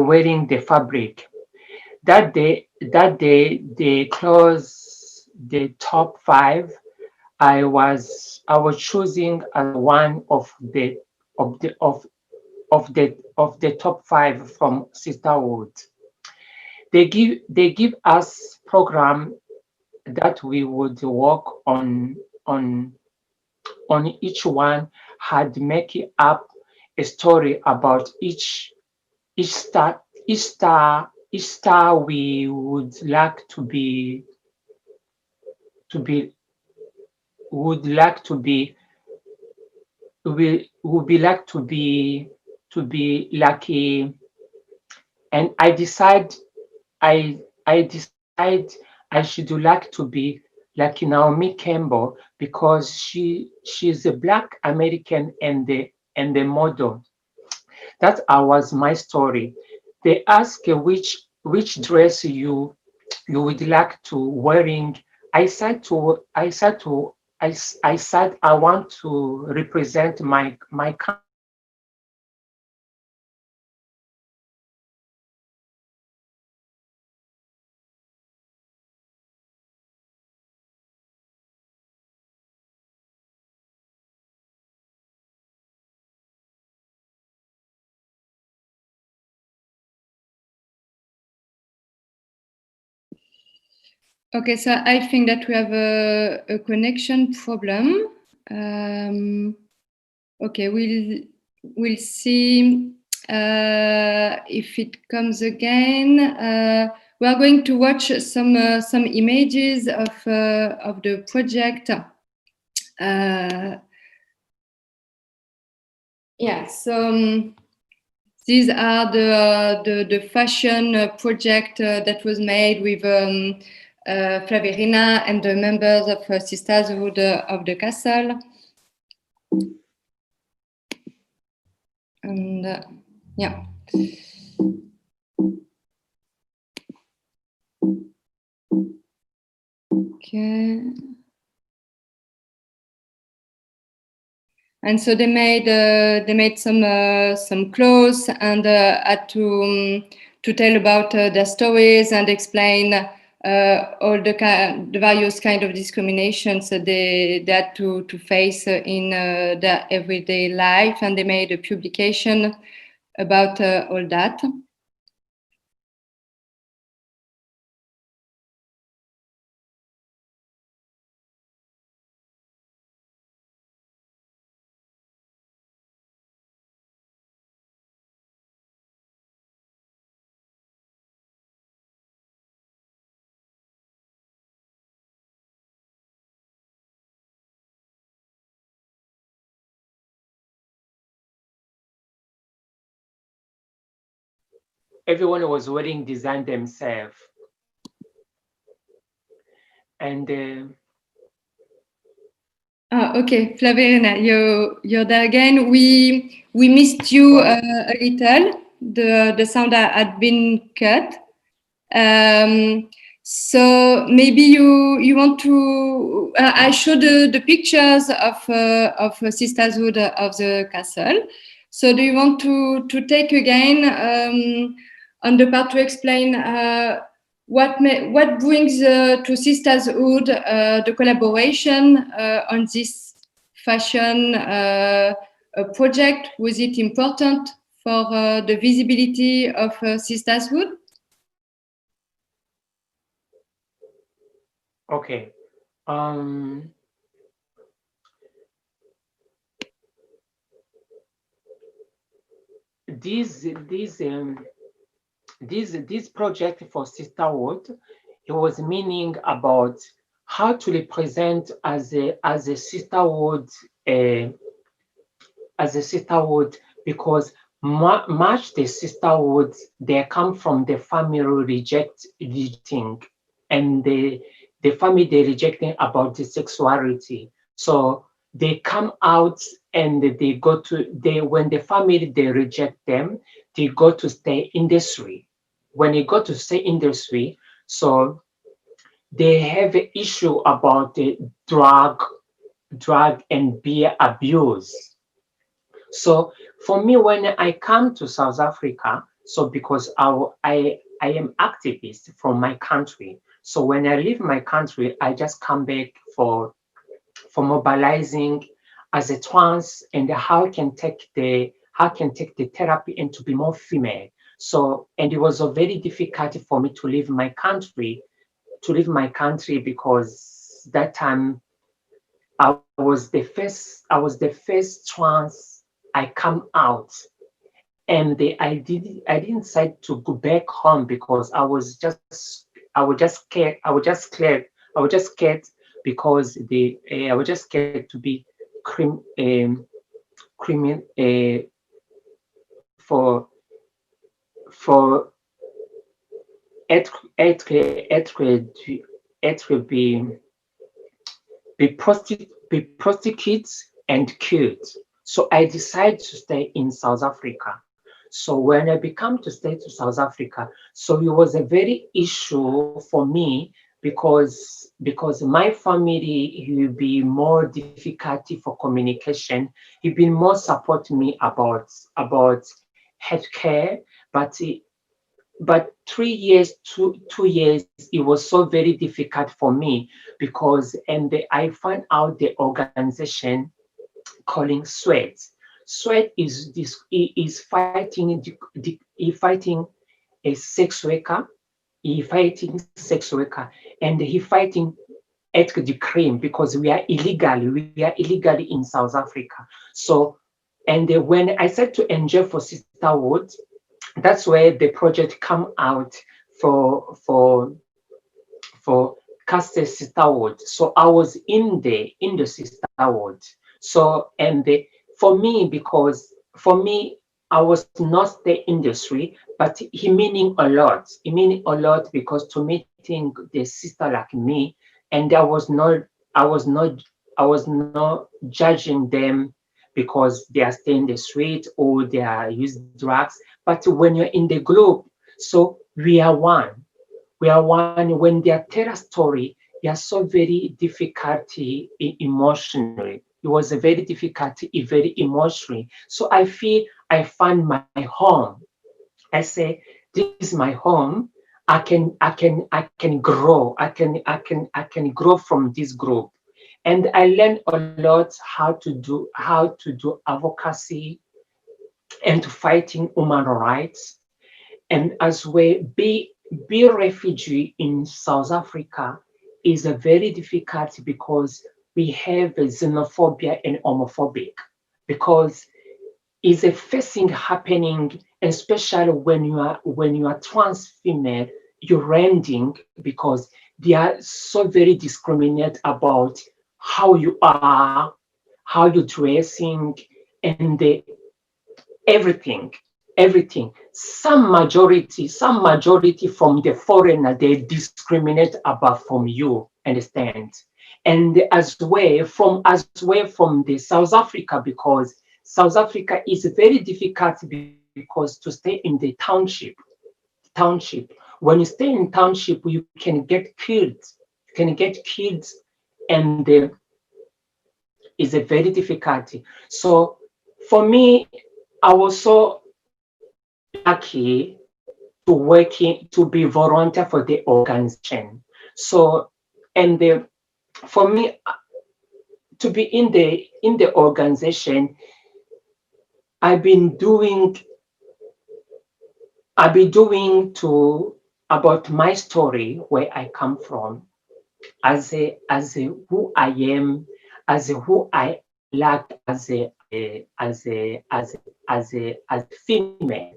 wearing the fabric. That day, the clothes, the top 5 I was choosing as one of the top 5 from Sisterhood. They give us program that we would work on each one, had make it up a story about each star we would like to be would like to be we would be like to be lucky. And I decide I should like to be like Naomi Campbell, because she's a Black American and the model. That was my story. They ask which dress you would like to wearing. I said I want to represent my Okay, so I think that we have a connection problem. Okay, we'll see if it comes again. We are going to watch some images of the project. Yeah, so these are the fashion project that was made with Flavirina and the members of Sisterhood of the castle. And yeah. Okay. And so they made some clothes and had to tell about their stories and explain all the various kind of discriminations that they had to face in their everyday life, and they made a publication about all that. Everyone was wearing design themselves. And okay, Flavirina, you're there again. We missed you a little. The sound had been cut. So maybe you want to. I showed the pictures of Sisterhood of the castle. So do you want to take again on the part to explain what brings to Sisterhood the collaboration on this fashion project? Was it important for the visibility of Sisterhood? okay. This project for Sisterhood, it was meaning about how to represent as a sisterhood, because much the sisterhood, they come from the family rejecting, and the family, they rejecting about the sexuality. So they come out and they go to when the family, they reject them, they go to stay industry. When they go to stay industry, so they have an issue about the drug and beer abuse. So for me, when I come to South Africa, so because I am activist from my country, so when I leave my country, I just come back for mobilizing as a trans, and how can take the therapy and to be more female. So, and it was very difficult for me to leave my country, because that time I was the first trans I come out, and I didn't decide to go back home because I was just scared. I was just scared because I was just scared to be criminal for for être be prosecuted and killed. So I decided to stay in South Africa. So when I became to stay to South Africa, so it was a very issue for me because my family will be more difficulty for communication. He been more support me about healthcare, but 3 years, 2 years, it was so very difficult for me because I found out the organization calling Sweat. Sweat is fighting fighting a sex worker. He fighting sex worker, and he fighting ethnic the crime because we are illegally in South Africa. So, and when I said to enjoy for Sisterhood, that's where the project come out for Caste Sisterhood. So I was in the Sisterhood. So for me, because for me, I was not the industry, but he meaning a lot. He meaning a lot because to meeting the sister like me, and I was not judging them because they are staying the street or they are using drugs. But when you're in the group, so we are one. We are one. When they tell a story, they are so very difficult emotionally. It was a very difficult, very emotionally. So I feel I find my home. I say, this is my home. I can grow. I can grow from this group. And I learned a lot how to do advocacy and to fighting human rights, and as well be a refugee in South Africa is a very difficult because we have a xenophobia and homophobic because it's a first thing happening, especially when you are trans female, you're rending because they are so very discriminate about how you are, how you're dressing, and everything. Some majority from the foreigner, they discriminate about from you, understand? And as well from the South Africa, because South Africa is very difficult because to stay in the township. When you stay in township, you can get killed. And it's a very difficulty. So for me, I was so lucky to be volunteer for the organization. So, and for me to be in the organization, I've been doing to about my story, where I come from, as a who I am, as a who I like, as a female,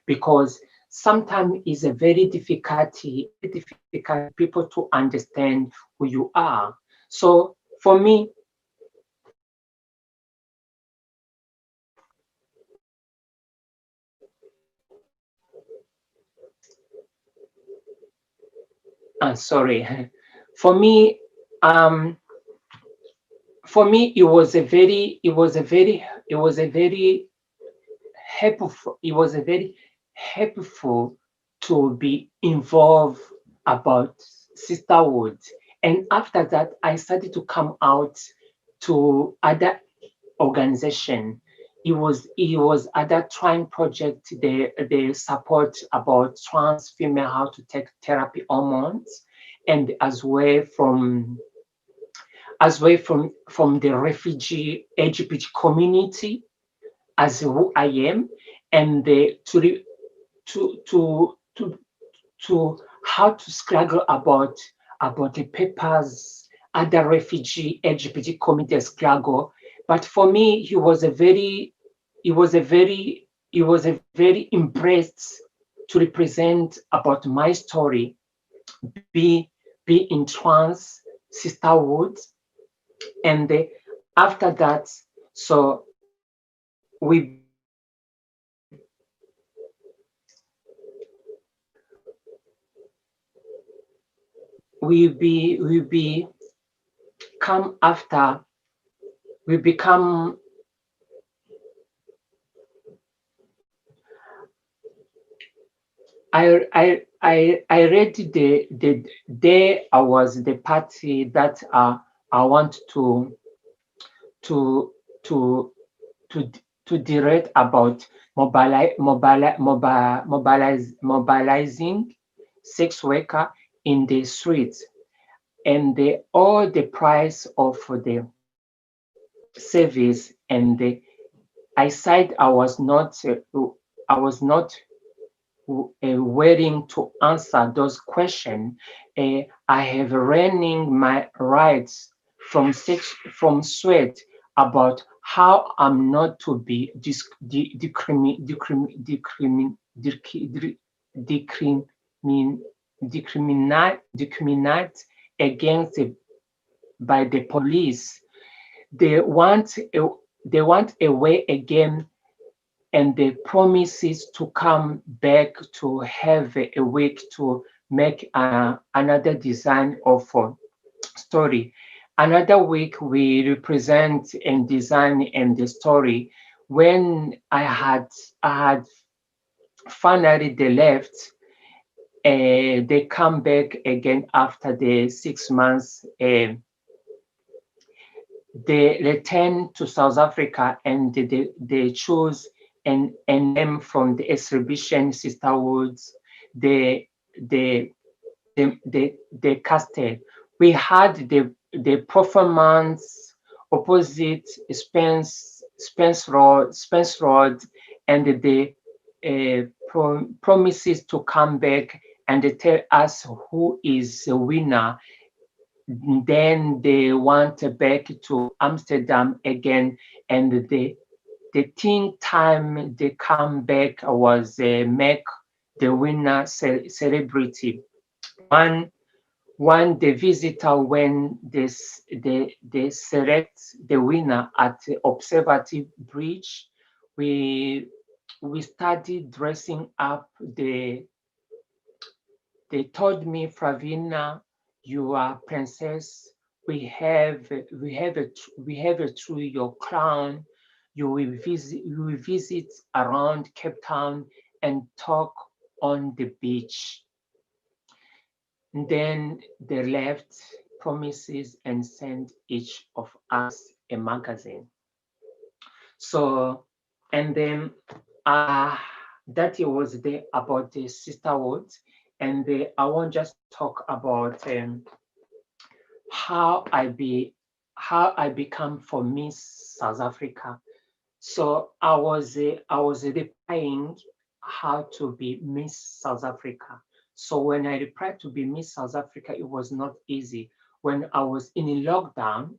because sometimes it's a very difficult people to understand who you are. So for me, sorry, for me, it was a very helpful to be involved about sisterhood. And after that, I started to come out to other organization. It was other trying project. They support about trans female how to take therapy hormones, and as well from as well from the refugee LGBT community as who I am, and to how to struggle about the papers other refugee LGBT community struggle. But for me, he was a very impressed to represent about my story, be in trans sisterhood, and after that, so we be come after we become I read the day I was the party that I want to to to to direct about mobilizing sex worker in the streets, and all the price of the service, and I said I was not willing to answer those questions. I have running my rights from sweat about how I'm not to be discriminate against by the police. They want a way again, and the promises to come back to have a week to make another design of story. Another week we represent and design and the story. When I had finally they left, they come back again after the 6 months. They return to South Africa, and they choose and name from the exhibition Sisterhoods. They casted. We had the performance opposite Spence Road, and the promises to come back and they tell us who is the winner. Then they went back to Amsterdam again, and the thing time they come back was make the winner celebrity. One the visitor, when they select the winner at the Observative Bridge, we started dressing up. They told me, Flavirina, you are princess. We have through your crown. You will visit around Cape Town and talk on the beach. And then they left promises and sent each of us a magazine. So, and then that was about the sisterhood, and I want just talk about how I become for Miss South Africa. So I was replying how to be Miss South Africa. So when I replied to be Miss South Africa, it was not easy. When I was in lockdown,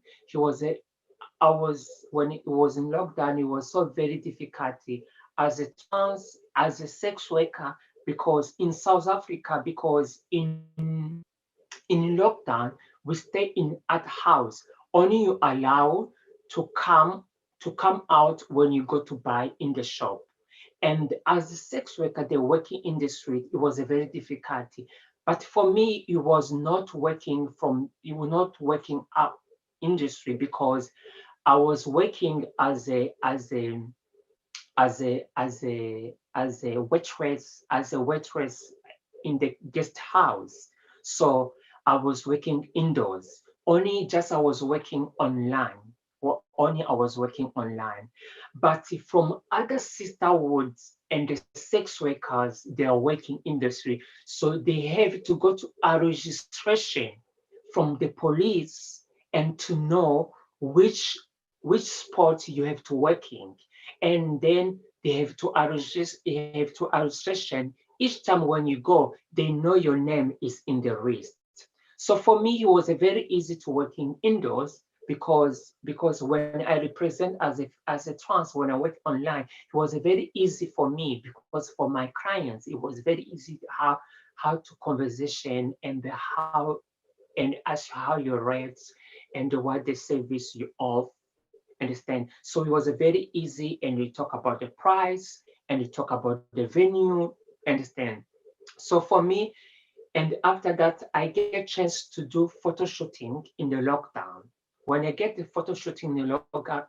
when it was in lockdown, it was so very difficult as a sex worker, because in South Africa, because in lockdown, we stay at house. Only you allow to come out when you go to buy in the shop. And as a sex worker, the working in the street, it was a very difficulty. But for me, it was not working out industry, because I was working as a waitress in the guest house. So I was working indoors. Only just I was working online. But from other sisterhoods and the sex workers, they are working industry. So they have to go to a registration from the police and to know which sport you have to work in. And then they have to registration. Each time when you go, they know your name is in the list. So for me, it was a very easy to work in indoors because when I represent as a trans, when I work online, it was a very easy for me because for my clients, it was very easy how to conversation and how your rates and what the service you offer. Understand? So it was a very easy, and we talk about the price and we talk about the venue. Understand? So for me, and after that, I get a chance to do photo shooting in the lockdown. When I get the photo shooting in the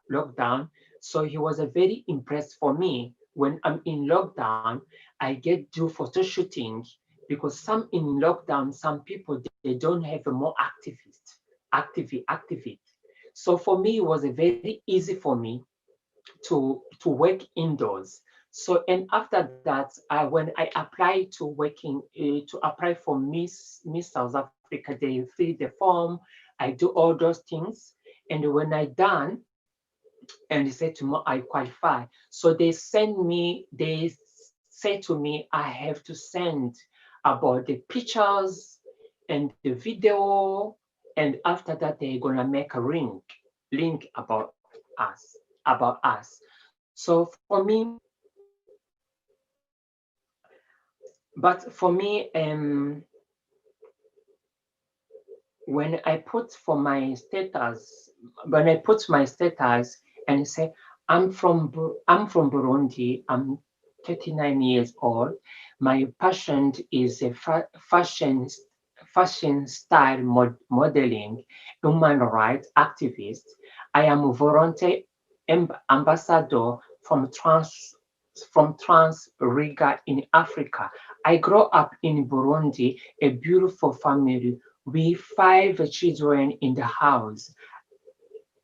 lockdown, so he was a very impressed for me. When I'm in lockdown, I get do photo shooting because some in lockdown, some people they don't have a more activate. So for me, it was a very easy for me to work indoors. So and after that, when I applied to working to apply for Miss South Africa, they fill the form. I do all those things, and when I done, and they said to me I qualify. So they send me. They say to me I have to send about the pictures and the video, and after that they're gonna make a link about us. So for me, but for me, when I put for my status, when I put my status and say I'm from Burundi, I'm 39 years old. My passion is a fashion style modeling, human rights activist. I am a volunteer ambassador from Trans Riga in Africa. I grew up in Burundi, a beautiful family with 5 children in the house,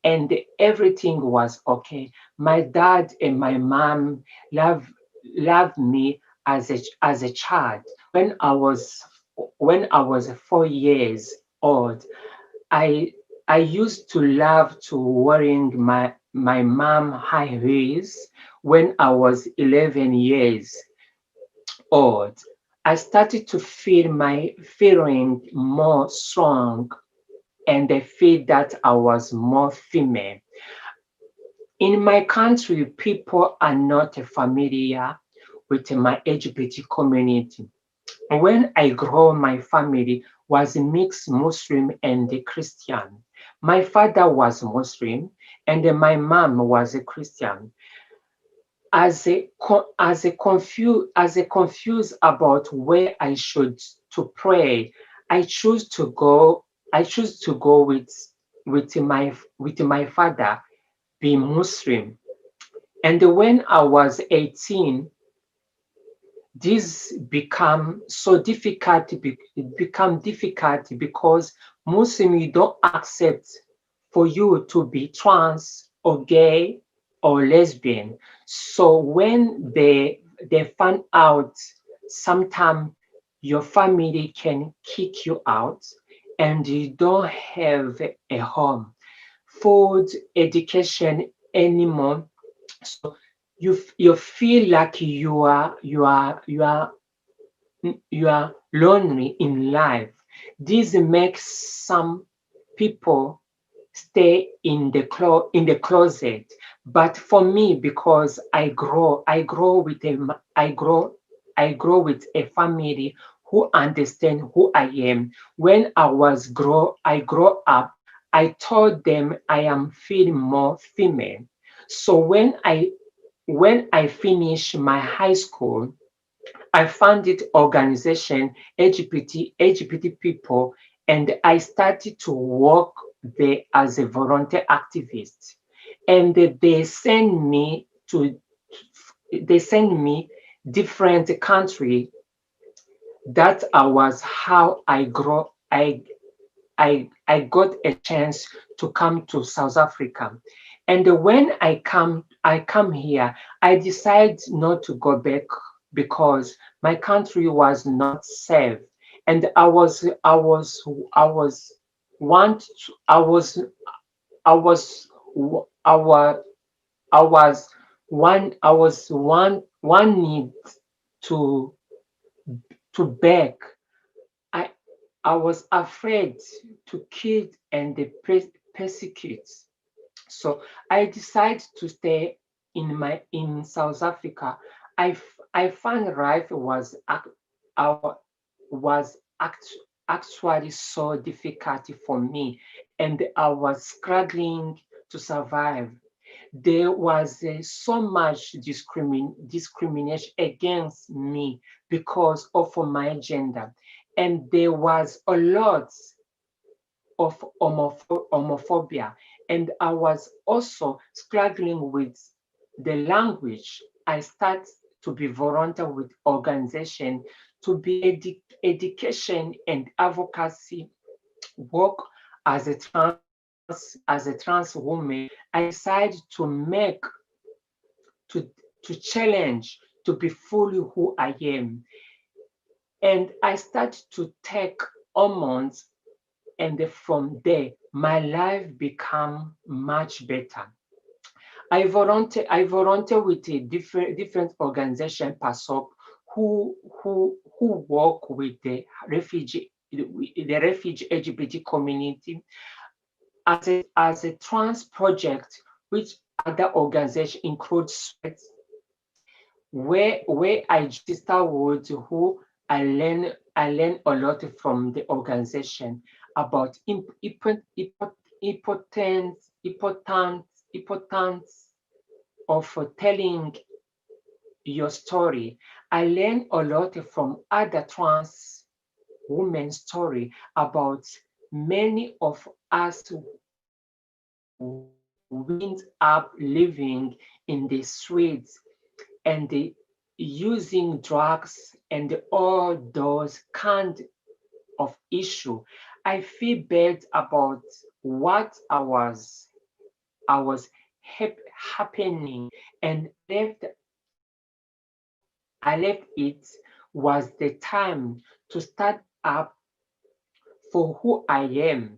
and everything was okay. My dad and my mom loved me as a child. When I was 4 years old, I used to love to wearing my mom high heels. When I was 11 years old, I started to feel my feeling more strong, and I feel that I was more female. In my country, people are not familiar with my LGBT community. When I grew, my family was a mixed Muslim and Christian. My father was Muslim and my mom was a Christian. As a confused about where I should to pray, I choose to go. I choose to go with my father, being Muslim. And when I was 18, this become so difficult. It become difficult because Muslim you don't accept for you to be trans or gay or lesbian. So when they find out, sometimes your family can kick you out, and you don't have a home, food, education anymore. So you feel like you are lonely in life. This makes some people stay in the closet. But for me, because I grow with a family who understand who I am. When I grow up, I told them I am feeling more female. So when I finished my high school, I founded organization LGBT people, and I started to work there as a volunteer activist. And they send me different country. That was how I grow. I got a chance to come to South Africa. And when I come here, I decided not to go back because my country was not safe. And I was want to, I was our I was one need to beg. I I was afraid to kill and persecute. So I decided to stay in South Africa. I found life our was actually so difficult for me, and I was struggling to survive. There was so much discrimination against me because of my gender, and there was a lot of homophobia, and I was also struggling with the language. I started to be volunteer with organization to be education and advocacy work as a trans woman. I decided to make to to challenge to be fully who I am, and I started to take hormones, and from there my life became much better. I volunteer with a different organization, PASOP, who work with the refugee LGBT community as a trans project, which other organization includes Sweat, where I Sisterhood, who I learn a lot from the organization about importance of telling your story. I learned a lot from other trans women's story about many of us wind up living in the streets and using drugs and all those kind of issue. I feel bad about what I was happening, and I left it was the time to start up for who I am,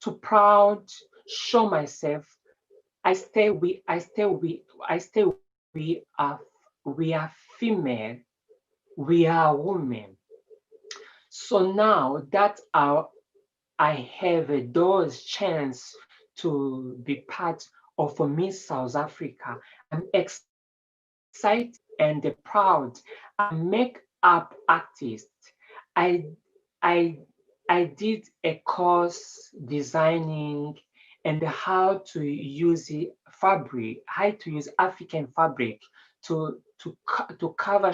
to proud show myself. I stay we female, we are women. So now that I have those chance to be part of Miss South Africa, I'm excited and proud. I'm a makeup artist. I I I did a course designing and how to use fabric, how to use African fabric to cover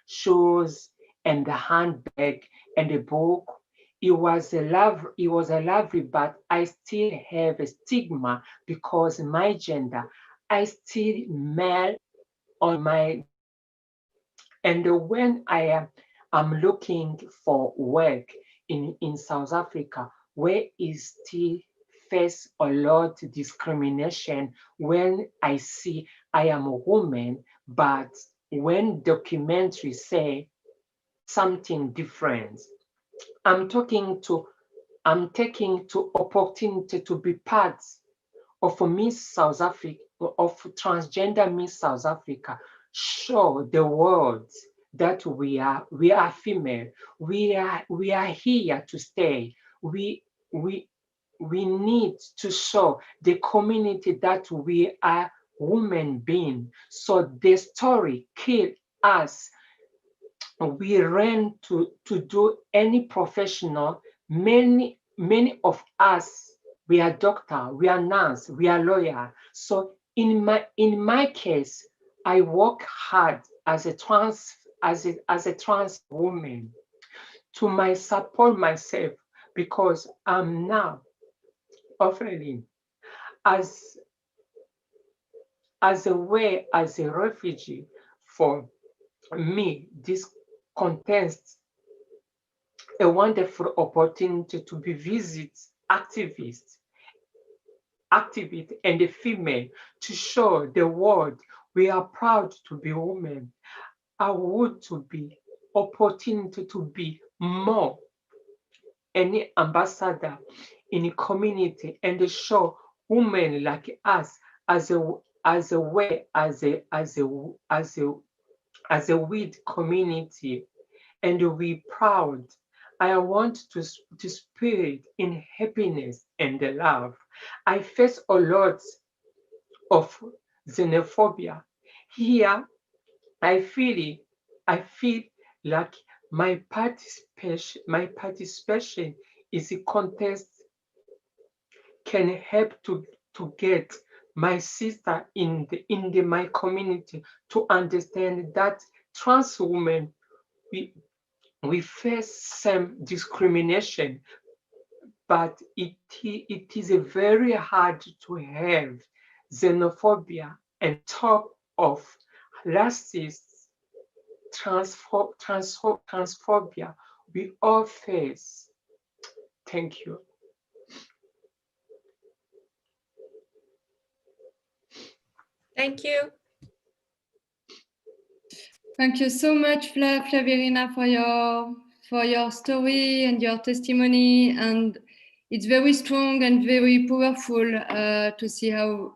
shoes and the handbag and the book. It was a lovely, but I still have a stigma because my gender. I still male on my and when I'm looking for work in South Africa, where is still face a lot of discrimination when I see I am a woman, but when documentaries say something different, I'm talking to I'm taking to opportunity to be part of a Miss South Africa, of transgender Miss South Africa, show the world that we are female. We are here to stay. We we need to show the community that we are women being. So the story kill us. We ran to do any professional. Many of us, we are doctor, we are nurse, we are lawyer. So in my case, I work hard as a trans woman to support myself, because I'm now offering as a way, as a refugee. For me, this contest a wonderful opportunity to be visit activists, and a female, to show the world we are proud to be women. I want to be opportunity to be more any ambassador in the community and show women like us as a way, as a weed community, and we proud. I want to spirit in happiness and love. I face a lot of xenophobia. Here, I feel like my participation is a contest can help to get my sister in my community to understand that trans women we face some discrimination, but it is very hard to have xenophobia and top of racist transphobia we all face. Thank you. Thank you. Thank you so much, Flavirina, for your story and your testimony. And it's very strong and very powerful to see how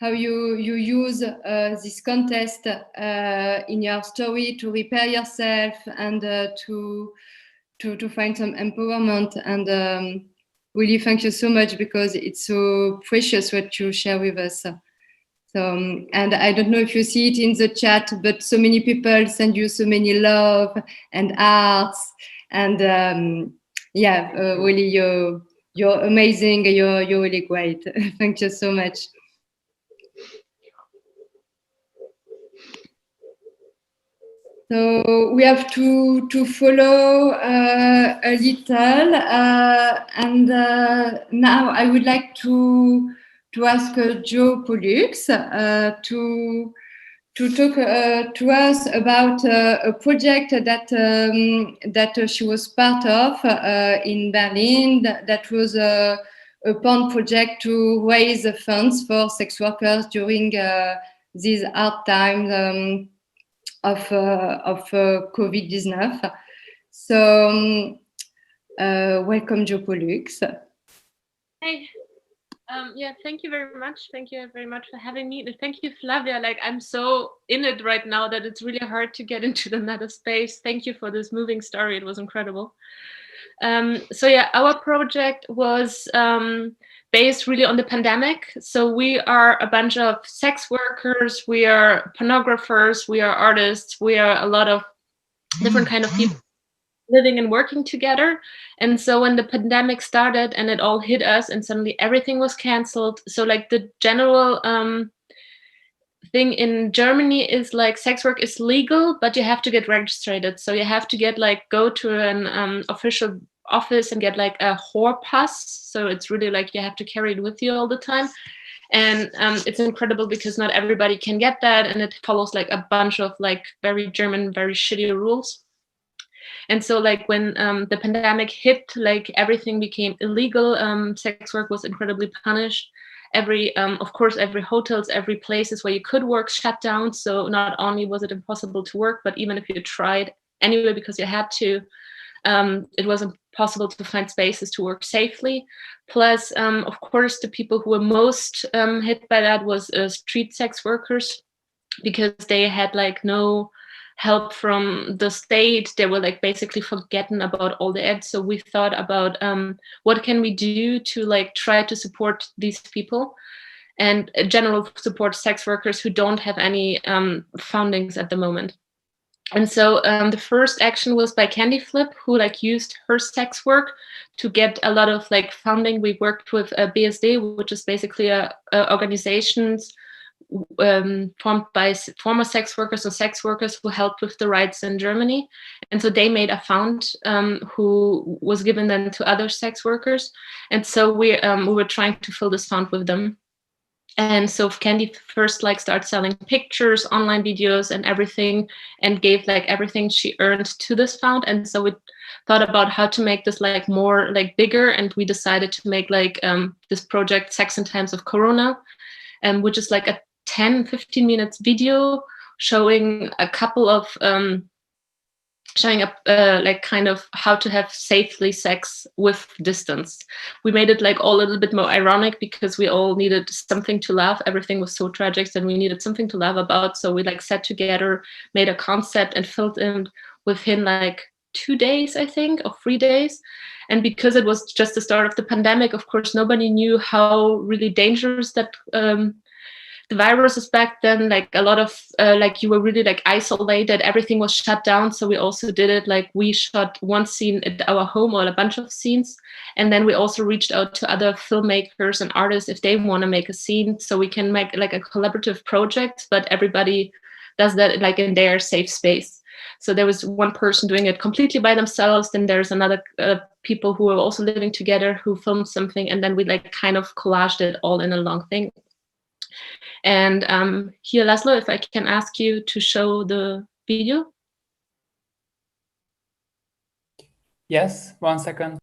you use this contest in your story to repair yourself and to find some empowerment. And really, thank you so much, because it's so precious what you share with us. So, and I don't know if you see it in the chat, but so many people send you so many love and arts, and really you're amazing. You're really great. Thank you so much. So we have to follow a little, and now I would like to ask Jo Pollux to talk to us about a project that she was part of in Berlin. That was a porn project to raise funds for sex workers during these hard times of COVID-19. So welcome, Jo Pollux. Hey. Yeah, thank you very much. Thank you very much for having me. And thank you, Flavia. Like, I'm so in it right now that it's really hard to get into the meta space. Thank you for this moving story. It was incredible. So yeah, our project was based really on the pandemic. So we are a bunch of sex workers, we are pornographers, we are artists, we are a lot of different kind of people living and working together. And so when the pandemic started and it all hit us and suddenly everything was canceled, so like the general thing in Germany is like sex work is legal, but you have to get registered. So you have to get like go to an official office and get like a whore pass. So it's really like you have to carry it with you all the time. And it's incredible because not everybody can get that, and it follows like a bunch of like very German, very shitty rules. And so like when the pandemic hit, like everything became illegal. Sex work was incredibly punished. Of course, every hotels, every places where you could work shut down. So not only was it impossible to work, but even if you tried anyway because you had to, it was impossible to find spaces to work safely. Plus, of course, the people who were most hit by that was street sex workers, because they had like no help from the state. They were like basically forgotten about all the ads. So we thought about what can we do to like try to support these people and general support sex workers who don't have any fundings at the moment. And so the first action was by Candy Flip, who like used her sex work to get a lot of like funding. We worked with BSD, which is basically a organizations formed by former sex workers or sex workers who helped with the rights in Germany. And so they made a fund who was given then to other sex workers. And so we were trying to fill this fund with them. And so Candy first like started selling pictures, online videos and everything, and gave like everything she earned to this fund. And so we thought about how to make this like more like bigger. And we decided to make like this project Sex in Times of Corona, which is like a 10-15 minutes video showing a couple of showing up like kind of how to have safely sex with distance. We made it like all a little bit more ironic because we all needed something to laugh. Everything was so tragic and we needed something to laugh about. So we like sat together, made a concept and filled in within like 2 days, I think, or 3 days. And because it was just the start of the pandemic, of course, nobody knew how really dangerous that the virus is back then. Like a lot of like you were really like isolated, everything was shut down. So we also did it like we shot one scene at our home or a bunch of scenes, and then we also reached out to other filmmakers and artists if they want to make a scene, so we can make like a collaborative project, but everybody does that like in their safe space. So there was one person doing it completely by themselves, then there's another people who are also living together who filmed something, and then we like kind of collaged it all in a long thing. And here, Laszlo, if I can ask you to show the video. Yes, 1 second.